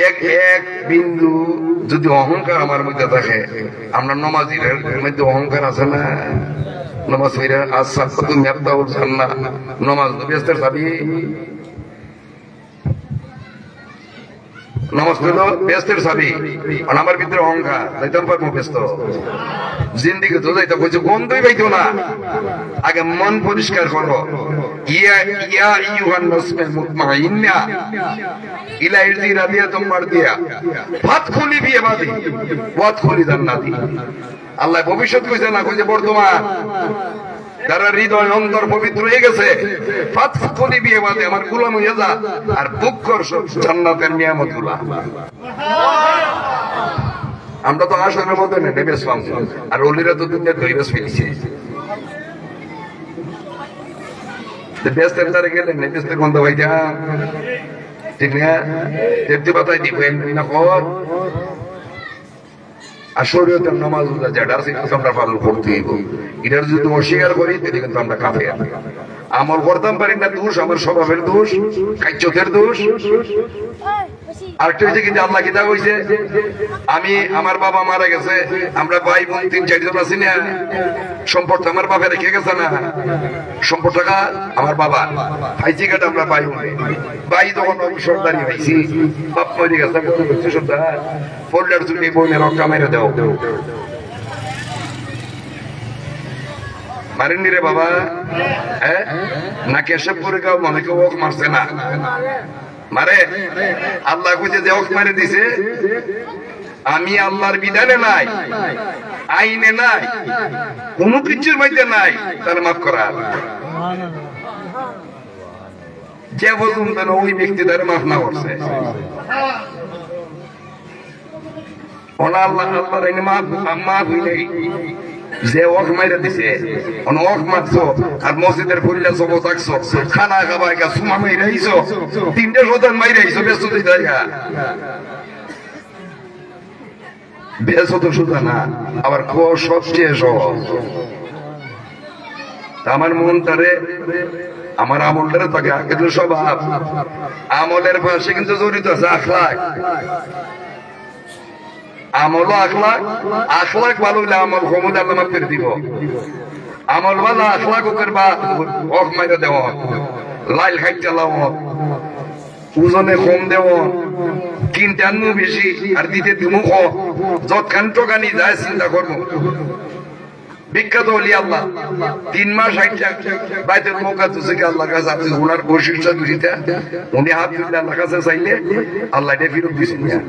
এক এক বিন্দু যদি অহংকার আমার মধ্যে থাকে আমরা নমাজির মধ্যে অহংকার আছে না নমাজ ফিরে আচ্ছা তুমি আব্দাউল জান্নাহ নমাজ ব্যস্তের চাবি নামাজ হলো ব্যস্তের ছবি, আর আমার ভিতরে অহংকার, যাইতাম পারবো ব্যস্ত জিন্দিগি তো যাইতে বলছে গন্ধই পাইতো না। আগে মন পরিষ্কার করো। ইয়া ইয়া ইউহান নাসমে মুতমাইন্না ইলা ইরদি রাদিয়াতুম মারদিয়া ফাদখুলি বি ইবাদি ওয়াদখুলি জান্নাতি। আল্লাহ ভবিষ্যৎ কইছে না, কইছে বর্তমান। যারা হৃদয় অন্তর পবিত্র হয়ে গেছে, ফাদখুলি বি ইবাদি, আমার গোলাম হয়ে যা আর ভোগ কর জান্নাতের নিয়ামতগুলো। আমরা তো আসনের মধ্যে নেই বেসলাম, আর ওলিরা তো দুনিয়া দইবেস ফেলেছে। ব্যস্তের তারা গেলেন না, ব্যস্তের গন্ধ ভাই যা ঠিক না, তেমনি বাতাই দিবেন না কর। আর শরীয়তের নামাজ যেটা আছে আমরা পালন করতে হইব। এটার যদি অস্বীকার করি তাহলে কিন্তু আমরা কাফের। আমল করতাম পারি না দোষ, আমার স্বভাবের দোষ, কার্যকের দোষ। আরেকটা হয়েছে কিন্তু আল্লাহ কিতা কইছে, আমি আমার বাবা মারা গেছে, আমরা ভাই বোন 3-4 জন আছি না, সম্পদ আমার বাপে রেখে গেছে না, সম্পদ টাকা আমার বাবা পাইছি কাটা আমরা ভাই বোন। ভাই তখন সর্দারি হয়েছি, বাপ মরে গেছে, সর্দার ফোল্ডার তুমি বোনের রক্ষা মেরে দাও। মারেননি রে বাবা, হ্যাঁ না কেশবপুরে গাও মনে কেউ ওক মারছে না, মারে আল্লাহ কইছে যে ওক মারে দিছে। আমি আল্লাহর বিধানে নাই, আইনে নাই, কোন কিছুর মধ্যে নাই তার মাফ করা। যে পর্যন্ত ওই ব্যক্তি তার মাফ না করছে, আল্লাহ আল্লাহর আইনে মাফ হইলে যে ওক মাইরা দিছে, ওক মারছো আর মসজিদের ফুরিলা সব থাকছো, খানা খাবাই গা সুমা মাইরা আইছো, 3টে শতান মাইরা আইছো, ব্যস্ত জায়গা ব্যস্ত তো সুতা না, আবার সবচেয়ে সহজ। আমার মনটারে, আমার আমলটারে তাকে আগে তো স্বভাব, আমলের পাশে কিন্তু জড়িত আছে আখলাক। আমল আখলাক, আখলাক ভালো হইলে আমল ক্ষমতা আল্লাহ মাফ করে দিব। আমল ভালো আখলাক ওকে বা হক মাইরা দেওয়া, লাইল খাইতে লাও, ওজনে কম দেও, কিনতে আনু বেশি আর দিতে দিমু কম, যতখান টোকানি যায় চিন্তা করবো। বিখ্যাত হলি আল্লাহ 3 মাস বাইতের মৌকা তুছে আল্লাহ কাছে আপনি ওনার বৈশিষ্ট্য দুইটা, উনি হাত তুলে আল্লাহ কাছে চাইলে আল্লাহ এটা ফিরত দিচ্ছেন।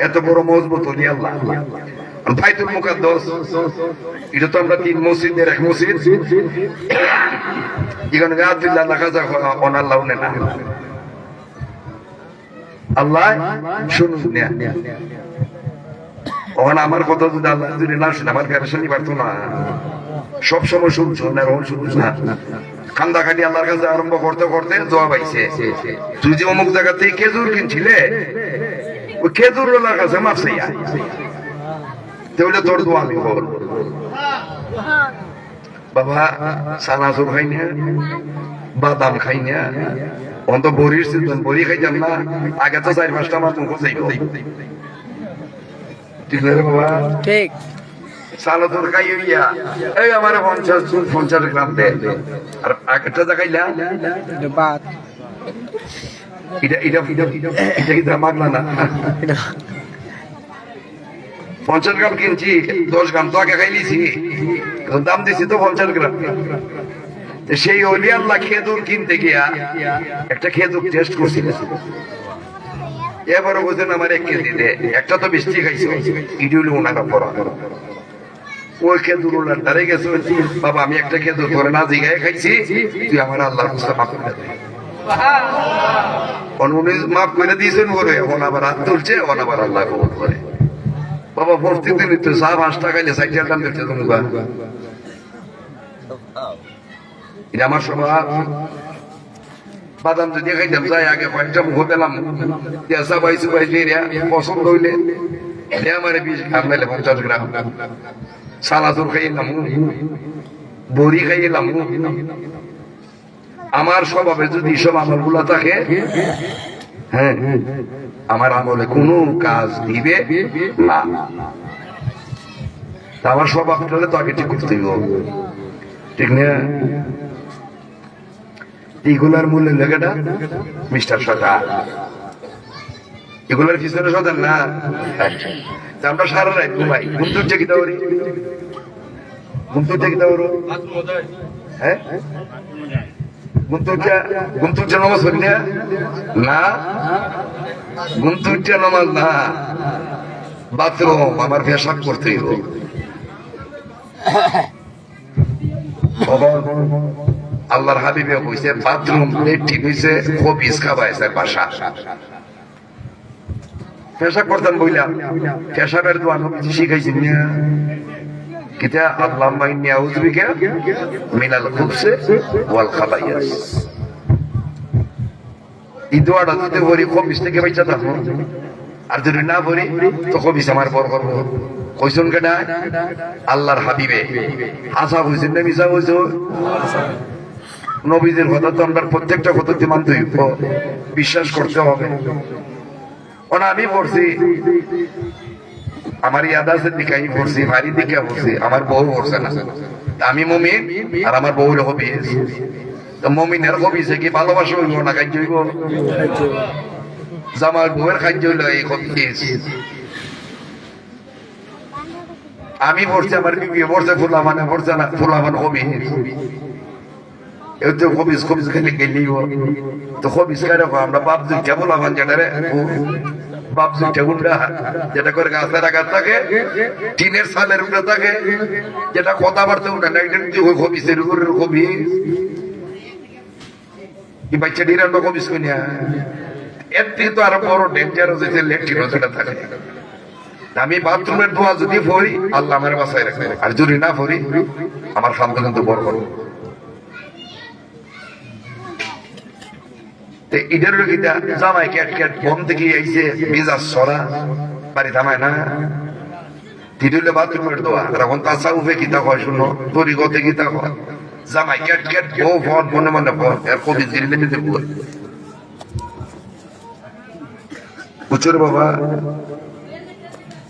এত বড় মজবুত হলি আল্লাহ। বাইতুল মুকাদ্দাস এটা তো আমরা 3 মসজিদের এক মসজিদ, এখানে হাত তুলে আল্লাহ কাছে অনাল্লাহ উনি না আল্লাহ শুনুন না। ওখানে আমার কথা যদি আল্লাহ যদি না শুনে আমার পেরেশানি পারতো না। সবসময় শুনছো না, রোজ শুনছো না, কান্দা খাটি আল্লাহর কাছে আরম্ভ করতে করতে জবাব আইছে, তুই যে অমুক জায়গা থেকে খেজুর কিনছিলে, ওই খেজুর ওলার কাছে মাপ চাইয়া, তাহলে তোর দোয়া আমি বল। বাবা চানাচুর খাই না, বাদাম খাই না, অন্ত বড়ির সিজন বড়ি খাইতাম না, আগে তো 4-5টা মাছ মুখ চাইব। ঠিক চালো তোর খাই হইয়া এই আমার 50 গ্রাম দে, আর আগেরটা দেখাইলা এটা মাগলা না। 50 গ্রাম কিনছি, 10 গ্রাম তো আগে খাইলিছি, দাম দিছি তো 50 গ্রাম। সেই অলি আল্লাহ খেজুর কিনতে গিয়া একটা খেজুর টেস্ট করছিল, এবারও বুঝলেন আমার 1 কেজি দে, একটা তো বৃষ্টি খাইছো, ইডি হইলে ওনারা পড়া। ওই খেজুর ওনার দ্বারে গেছে, বাবা আমি একটা খেজুর করে না জিগায় খাইছি, তুই আমার আল্লাহর কাছে মাফ করে দে। উনি মাফ করে দিয়েছেন বলে এখন আবার হাত তুলছে, এখন আবার আল্লাহ কবুল করে। বাবা প্রতিদিন তো 5 টাকা খাইলে 60 টাকা দিতে তোমার, এটা আমার স্বভাব। বাদাম যদি খাইতাম যাই আগে কয়েকটা মুখ পেলাম, পছন্দ হইলে আমার 20 গ্রাম নাইলে 50 গ্রাম, সালাদুর খাইলাম, বড়ি খাইলাম। আমার স্বভাবে যদি সব আমল গুলা থাকে, হ্যাঁ আমার আমলে কোনো কাজ দিবে না। আমার স্বভাবটা তো আগে ঠিক করতে হবে, ঠিক না? এইগুলার মূল্যের লেখাটা মিস্টার সরকার এগুলোর পিছনে সদেন না তা আমরা সারা রাত ঘুমাই ঘুম তুলছে কি তাহলে ঘুম তুলছে কি তাহলে হ্যাঁ ঘুম তুলছে নামাজ পড়ি না না ঘুম তুলছে নামাজ না বাথরুম আমার পেশাব করতে হইব আল্লাহর হাবিবে কইছে বাথরুম ঠিক হইছে খবিস খাবাইছে বাসা পেশাব করতাম বইলাম পেশাবের দোয়া নবীজি শিখাইছি না কিতা আল্লাহুম্মা ইন্নী আউযু বিকা মিনাল খুবসি ওয়াল খাবাইস এই দোয়াটা যদি বলি খবিস থেকে বাঁচা থাকো আর যদি না বলি তো খবিস আমার বর করবো কইছেন কেনা আল্লাহর হাবিবে হাসা হইছেন না মিছা হইছ নবীদের কথা তো আমরা প্রত্যেকটা কথাতে মানতে হইব বিশ্বাস করতে হবে ওনা আমি পড়ছি আমার ইয়াদ আছে দিকে আমি পড়ছি ভারী দিকে পড়ছি আমার বউ পড়ছে না আমি মুমিন আর আমার বউর হবিস তো মুমিনের হবিসে কি ভালোবাসা হইব না কাজ হইব জামাল বউয়ের খাদ্য হইল এই হবিস আমি পড়ছি আমার বিবি পড়ছে ফুলা মানে পড়ছে না ফুলা মানে হবিস এতে হবিস হবিস খেলে গেলেই তো হবিস খাই আমরা বাপ দুইটা বলা মান যেটা রে বাপ দুইটা গুন্ডা যেটা করে গাছের আঘাত থাকে টিনের সালের উপরে থাকে যেটা কথাবার্তা উঠে না ওই হবিসের উপরে হবিস এই বাচ্চাটিরা তো হবিস কই না এর থেকে তো আরো বড় ডেঞ্জার হচ্ছে লেট্রিন যেটা থাকে আমি বাথরুমের দোয়া যদি পড়ি আল্লাহ আমার বাসায় রাখবে আর যদি না পড়ি আমার সামনে কিন্তু বড় বড় ইডের লোকিটা জামাই ক্যাট ক্যাট বম থেকে আইছে মেজাজ সরা বাড়ি থামায় না তিরুলে বাথরুমের দোয়া এখন তাসাউফে কিতা হয় শুনো তরিগতে কিতা হয় জামাই ক্যাট ক্যাট ও ফোন মনে মনে ফোন এর কবি দিলে নিতে বল বুঝুর বাবা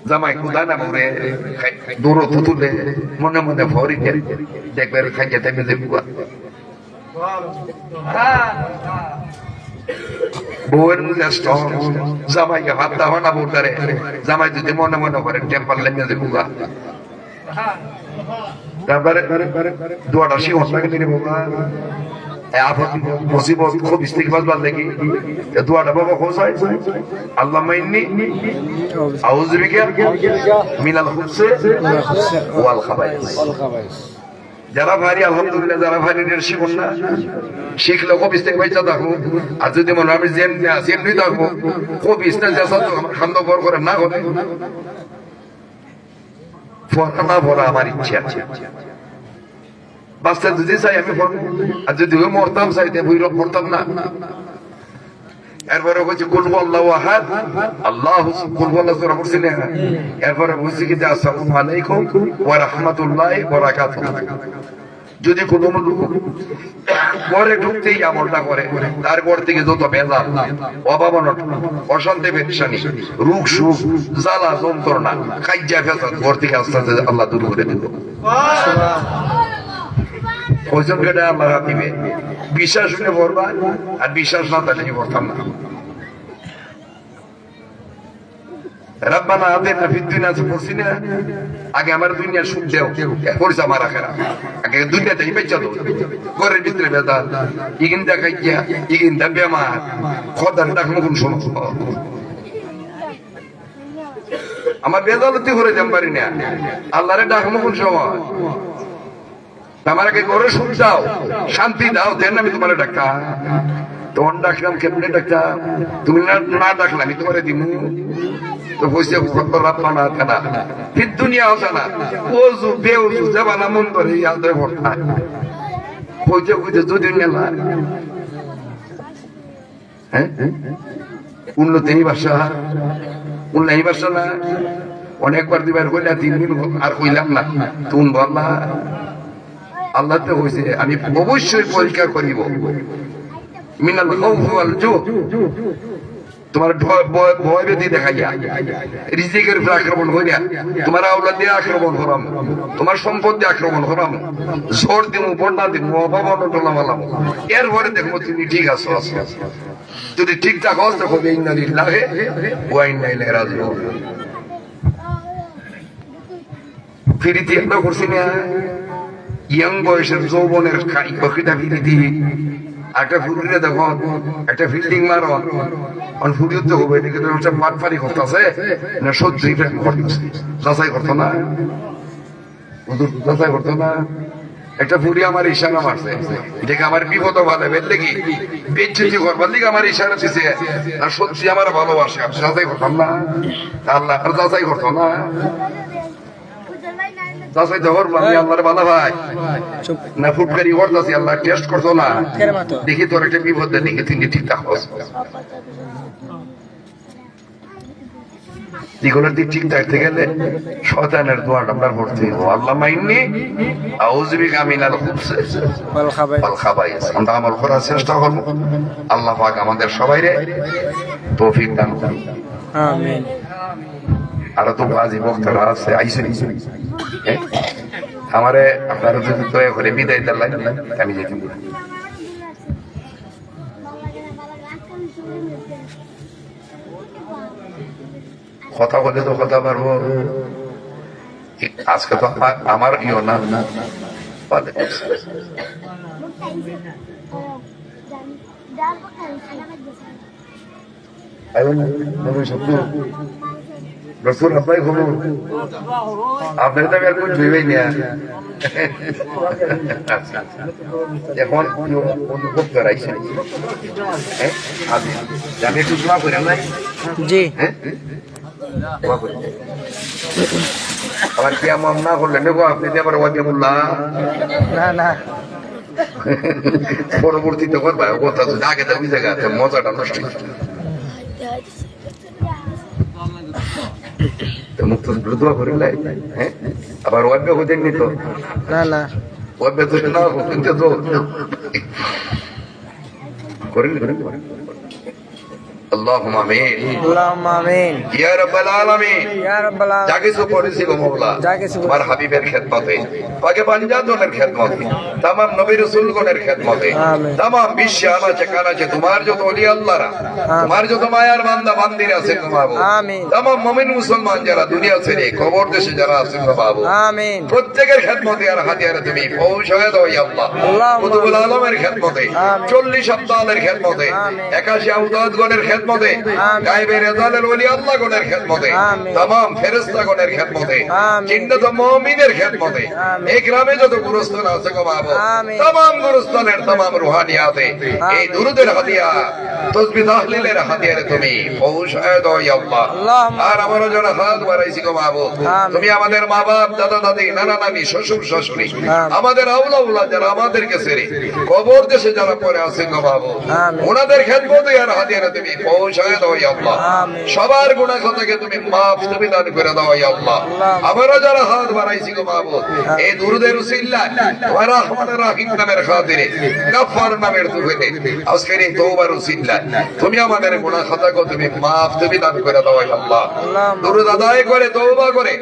জামাই কুদা না মরে দূর তুলে মনে মনে ভরি দেখবে খাইতে তেমনি দেখবা বউয়ের মধ্যে স্ট্রং জামাইকে হাত দেওয়া না বউটারে জামাই যদি মনে মনে করে টেম্পার লেগে দেখবা তারপরে দোয়াটা শিবন লাগে নিরে বাবা মুসিবত খুব ইস্তিগফার লাগি দোয়াটা বাবা কোথায় আল্লাহুম্মা ইন্নী আউযু বিকা মিনাল খুবসি ওয়াল খাবাইস যারা ভারী আলহামদুলিল্লাহ যারা ভারী শিখুন না শিখলে খুব ইস্তেকবাইজা থাকবো আর যদি মনে আমি যেমনি আছি এমনি থাকবো খুব ইস্তে আমার খান্দ ভর করে না হবে পড়া না পড়া আমার ইচ্ছা আছে বাচ্চা যদি চাই আমি পড়বো আর যদি মরতাম চাইতে ভৈরব পড়তাম না এরপরে বলছি কুলহু আল্লাহু আহাদ আল্লাহু কুলহু আল্লাহু সূরা পড়ছি না এরপরে বলছি কি যে আসসালামু আলাইকুম ওয়া রাহমাতুল্লাহি ওয়া বারাকাতুহু যদি কোনো লোক ঘরে ঢুকতেই আমলটা করে তারপর থেকে যত বেজাল অভাব অশান্তি পেরেশানি রোগ সুখ জ্বালা যন্ত্রণা কাইজা ফেসাদ ঘর থেকে আস্তে আস্তে আল্লাহ দূর করে দিল ওজন কেটে আল্লাহ দিবে বিশ্বাস হলে পড়বা আর বিশ্বাস না তাহলে পড়তাম না রব্বানা আতিনা ফিদ দুনিয়া পড়ছি না আগে আমার দুনিয়ার সুখ দেও পড়ছে আমার আখিরাত আগে দুনিয়াতেই বেঁচে দাও ঘরের ভিতরে বেদা ইগিন দেখাইয়া ইগিন দা বেমার খোদার ডাক মুকুন শোনো আমার বেজালতি করে যেতে পারি না আল্লাহরে ডাক মুকুন সময় আমার আগে ঘরে সুখ দাও শান্তি দাও দেন আমি তোমার ডাক্তার তোমার ডাকলাম কেমনে ডাক্তার তুমি না ডাকলে আমি তোমার দিমু তো বসে রাব্বানা আতিনা ফিদ দুনিয়া হাসানা ওযু বেউযু জাবানা মন করে ইয়াদে ভরতা কইতে কইতে যদি নেলা হ্যাঁ উন্নতি ভাষা না অনেকবার দিবার কইলা 3 দিন আর কইলাম না তুমি বললা আল্লাহ তো কইছে আমি অবশ্যই পরীক্ষা করিব মিনাল খাউফ ওয়াল জু তোমার ভয় বেদি দেখাইয়া রিজিকের উপর আক্রমণ হইয়া তোমার আওলাদ দিয়ে আক্রমণ করাম, তোমার সম্পদ দিয়ে আক্রমণ করাম, জোর দিমু বন্যা দিমু অভাব অনটন মালাম। এরপরে দেখবো তুমি ঠিক আছো। যদি ঠিকঠাক হস দেখো ইন্না লিল্লাহি ওয়া ইন্না ইলাইহি রাজিউন। ফিরিতি আমরা করছি না ইয়াং বয়সের যৌবনের বকিটা ফিরিতি একটা ফুরিয়ে দেখো একটা ফিল্ডিং মারো ফুরিয়ে তো হবে এদিকে পাটফারি করতেছে না সহ্যই করতেছে যাচাই করতো না যাচাই করতো না। একটা ফুরি আমার ইশারা মারছে এটাকে আমার বিপদ ভালো বেললে কি বেচ্ছি করবার দিকে আমার ইশারা দিছে আর সত্যি আমার ভালোবাসে যাচাই করতাম না আল্লাহ আর যাচাই করতো না। যাচাই তো করবো আমি আল্লাহর ভালো ভাই না ফুটকারি করতেছি আল্লাহ টেস্ট করতো না দেখি তোর একটা বিপদ দেখি তিনি ঠিকঠাক হস এগুলোর দিক ঠিক থাকতে গেলে শয়তানের দোয়াটা আমরা পড়তে হইব আল্লাহ মাইন্নি আউযু বিকা মিনাল খুবসি ওয়াল খাবাইস। আমরা আমল করার চেষ্টা করব। আল্লাহ পাক আমাদের সবাইরে তৌফিক দান করুন আমিন। আর তো বাজি বক্তারা আছে আইসেন আমারে আপনারা যদি দয়া করে বিদায় দেন আমি যেতে কথা বলে তো কথা পারবো আজকে তো আমার ইও না রসুল আপনার খবর আপনার তো আর কোন ভেবেই না এখন অনুভব করাইছে আমি একটু দোয়া করে নাই জি আবার কি আমার না করলেন দেখো আপনি যে আবার ওয়াজিবুল্লাহ না না পরবর্তীতে করবা কথা তো আগে তো বুঝে গেছে মজাটা নষ্ট মুক্ত দোয়া করে লাই হ্যাঁ আবার ওয়াজবে হতেন নি তো না না ওয়াজবে তো না কিন্তু তো করেন করেন اللهم آمين اللهم آمين يا رب العالمين يا رب العالمين যাকে সুপরিসি গো মাওলা তোমার হাবিবের খিদমতে পাকে পাঞ্জাতনের খিদমতে तमाम নবী রাসূলগণের খিদমতে तमाम বিশ্বে আনাচে কানাচে তোমার যত ওলি আল্লাহরা তোমার যত মায়ার বান্দা বান্দিরা আছেন গো বাবু আমিন तमाम মুমিন মুসলমান যারা দুনিয়া ছেড়ে কবর দেশে যারা আছেন গো বাবু আমিন প্রত্যেকের খিদমতে আর হাতিয়ারে তুমি পৌঁছায় দাও ইয়া আল্লাহ কুতুবুল আলমের খিদমতে 40 আব্দালের খিদমতে 81 আউতাদগণের খিদমতে গায়বে রেজালের ওলি আল্লাহ গণের খিদমতে तमाम ফেরেশতাগণের খিদমতে জিন্নাত মুমিনের খিদমতে এই গ্রামে যত গুরুস্থান আছে গো বাবা तमाम গুরুস্থানের तमाम রুহানিয়াতে এই দুরুদের হাদিয়া তাসবিহ তাহলিলের হাদিয়ারে তুমি পৌঁছায় দাও ইয়া আল্লাহ আর আমরা যারা হাত বাড়াইছি গো বাবা তুমি আমাদের মা বাপ দাদা দাদি নানা নানি শ্বশুর শাশুড়ি আমাদের আউলা উলা যারা আমাদেরকে ছেড়ে কবর দেশে যারা পড়ে আছেন গো বাবা ওনাদের খিদমতে আর হাদিয়ারে তুমি পৌঁছায় দাও ইয়া আল্লাহ সবার গুনাহ খাতাকে তুমি maaf তুমি দান করে দাও ইয়া আল্লাহ আমরা যারা হাত বাড়াইছি গো বাবা এই দুরুদের উসিলায় ওয়া রাহমানুর রহিম নামের খাতিরে গফফার নামের দুরুদে আজকের এই তওবার উসিলায় তুমি আমাদের গুনাহ খাতাকে তুমি maaf তুমি দান করে দাও ইয়া আল্লাহ দুরুদ আদায় করে তওবা করে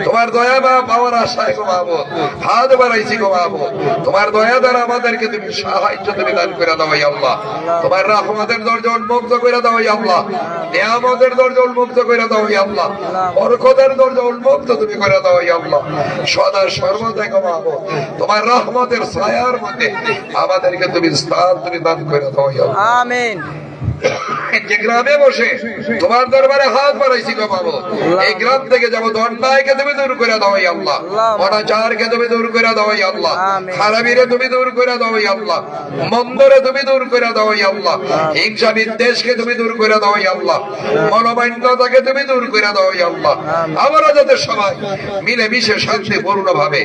তোমার দয়া পাওয়ার আশায় গো বাবা হাত বাড়াইছি গো বাবা তোমার দয়া দ্বারা আমাদেরকে তুমি সাহায্য তুমি দান করে দাও ইয়া আল্লাহ তোমার রহমতের দরজা উন্মুক্ত করে দাও ইয়া আল্লাহ নিয়ামতের দরজা উন্মুক্ত করে দাও ইয়া আল্লাহ বরকতের দরজা উন্মুক্ত তুমি করে দাও ইয়া আল্লাহ সদা সর্বদা গো বাবা তোমার রহমতের ছায়ার মধ্যে আমাদেরকে তুমি স্থান তুমি দান করে দাও ইয়া আল্লাহ আমিন। যে গ্রামে বসে তোমার দরবারে হাত বাড়াইছি গো বাবা এই গ্রাম থেকে যাব অন্যায়কে তুমি দূর করে দাও ইয়া আল্লাহ অনাচারকে তুমি দূর করে দাও ইয়া আল্লাহ খারাপিরে তুমি দূর করে দাও ইয়া আল্লাহ মন্দরে তুমি দূর করে দাও ইয়া আল্লাহ হিংসা বিদ্বেষকে তুমি দূর করে দাও ইয়া আল্লাহ মনোমালিন্যতাকে তুমি দূর করে দাও ইয়া আল্লাহ আমরা যাতে সবাই মিলে মিশে শান্তিপূর্ণ ভাবে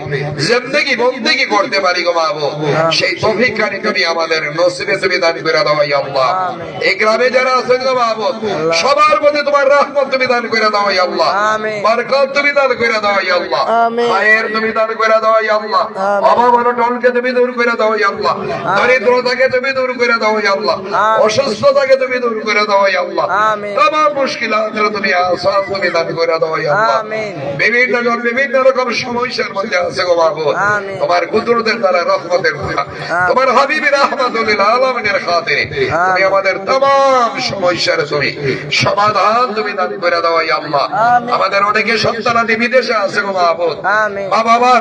জিন্দেগি বন্দেগি করতে পারি গো বাবা সেই তৌফিক তুমি আমাদের নসিবে তুমি দান করে দাও ইয়া আল্লাহ এই গ্রামে যারা আছেন গো মাহবুব সবার প্রতি তোমার রহমত তুমি দান করে দাও ইয়া আল্লাহ আমিন। বরকত তুমি দান করে দাও ইয়া আল্লাহ আমিন। খায়ের তুমি দান করে দাও ইয়া আল্লাহ আমিন। অভাব অনটনকে তুমি দূর করে দাও ইয়া আল্লাহ দরিদ্রতাকে তুমি দূর করে দাও ইয়া আল্লাহ আমিন। অসুস্থতাকে তুমি দূর করে দাও ইয়া আল্লাহ আমিন। तमाम মুশকিলাতের তুমি আসান তুমি দান করে দাও ইয়া আল্লাহ আমিন। বিভিন্ন জন বিভিন্ন রকম সমস্যার মধ্যে আছে গো মাহবুব আমিন। তোমার কুদরতের দ্বারা রহমতের দ্বারা তোমার হাবিবি রাহমাতুল লিল আলামিনের খাতিরে তুমি আমাদের तमाम সমস্যার তুমি সমাধান তুমি দান করে দাও ইয়া আল্লাহ আমিন। আমাদের অনেকে সন্তানাদি বিদেশে আছে গো মাহবুব আমিন। মা বাবা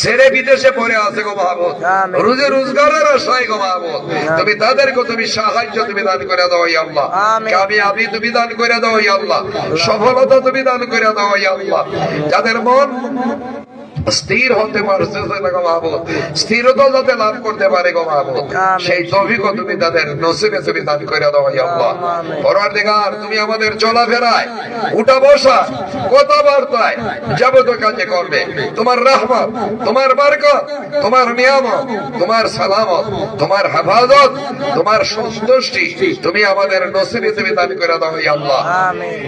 ছেড়ে বিদেশে পড়ে আছে গো মাহবুব আমিন। রুজি রোজগারের আশায় গো মাহবুব তুমি তাদেরকে তুমি সাহায্য তুমি দান করে দাও ইয়া আল্লাহ আমিন। কামিয়াবি তুমি দান করে দাও ইয়া আল্লাহ সফলতা তুমি দান করে দাও ইয়া আল্লাহ যাদের মন স্থির হতে পারছে গো মাহবুব স্থিরতা যাতে লাভ করতে পারে গো মাহবুব আমিন। সেই তৌফিক তুমি তাদের নসিবে তুমি দান করে দাও ইয়া আল্লাহ আমিন। পরওয়ারদিগার তুমি আমাদের চলাফেরায় উঠা বসা কথাবার্তায় যাবতীয় কাজে করবে তোমার রহমত তোমার বরকত তোমার নিয়ামত তোমার সালামত তোমার হেফাজত তোমার সন্তুষ্টি তুমি আমাদের নসিবে তুমি দান করে দাও ইয়া আল্লাহ আমিন।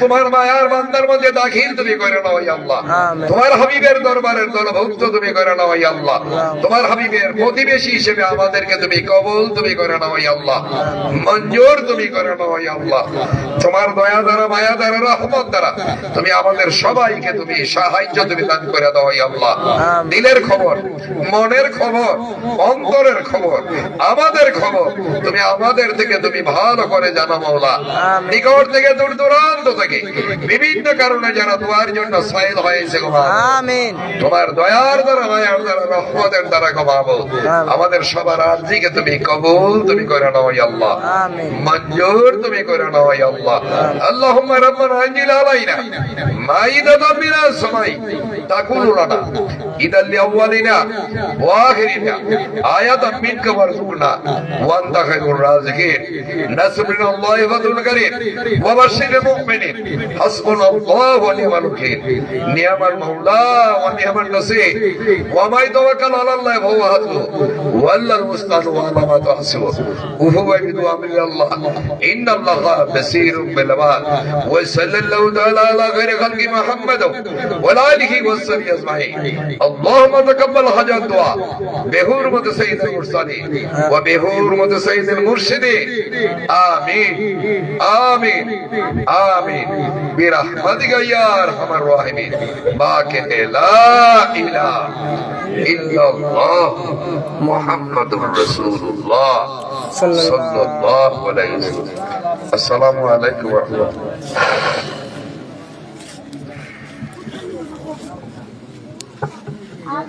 তোমার মায়ার বান্দার মধ্যে দাখিল তুমি করে নাও ইয়া আল্লাহ আমিন। তোমার হাবিবের দরবারের দলভুক্ত তুমি করে নাও ইয়া আল্লাহ তোমার হাবিবের প্রতিবেশী হিসেবে আমাদেরকে তুমি কবুল তুমি করে নাও ইয়া আল্লাহ মঞ্জুর তুমি করে নাও ইয়া আল্লাহ তোমার দয়া দ্বারা মায়া দ্বারা রহমত দ্বারা তুমি আমাদের সবাইকে তুমি সাহায্য তুমি দান করে দাও ইয়া আল্লাহ আমিন। দিলের খবর মনের খবর অন্তরের খবর আমাদের খবর তুমি আমাদের থেকে তুমি ভালো করে জানো মাওলা আমিন। নিকট থেকে দূর দূরান্ত থেকে বিভিন্ন কারণে যারা দুয়ার জন্য সাইল হয়েছে গো মাহবুব আমিন। তোমার দয়ার দ্বারা মায়ার দ্বারা রহমতের দ্বারা গো মাহবুব আমিন। আমাদের সবার আরজিকে তুমি কবুল তুমি করে নাও ইয়া আল্লাহ আমিন। মঞ্জুর তুমি করে নাও ইয়া আল্লাহ আল্লাহুম্মা রাব্বানা আনজিল আলাইনা মাইদাতাম মিনাস সামাই তাকুলু লানা ইদাল লিআওয়ালিনা ওয়া আখিরিনা আয়াতাম মিনকা ওয়ারযুকনা ওয়া আনতা খায়রুর রাযিকিন নাসরুল্লাহি ওয়া ফাদলুল কারীম ওয়া বাশশিরিল মুমিনিন হাসবুনাল্লাহু ওয়া নি'মাল ওয়াকিল নি'মাল মাওলা ওয়া নি'মান নাসীর ওয়া মা ইয়াতাওয়াক্কাল আলাল্লাহি ফাহুয়া হাসবুহু ওয়াল্লাহু মুস্তাআনু আলা মা তাহসিবুন وهو بأمر الله إن الله بصير بالعباد وصلى الله تعالى على خير خلق محمد وعلى آله وصحبه أجمعين اللهم تقبل حاجة الدعاء بحرمة سيد المرسلين وبحرمة سيد المرشدين آمين آمين آمين برحمتك يا أرحم الراحمين باقي لا إله إلا الله محمد رسول الله صلى الله عليه وسلم السلام عليكم ورحمة الله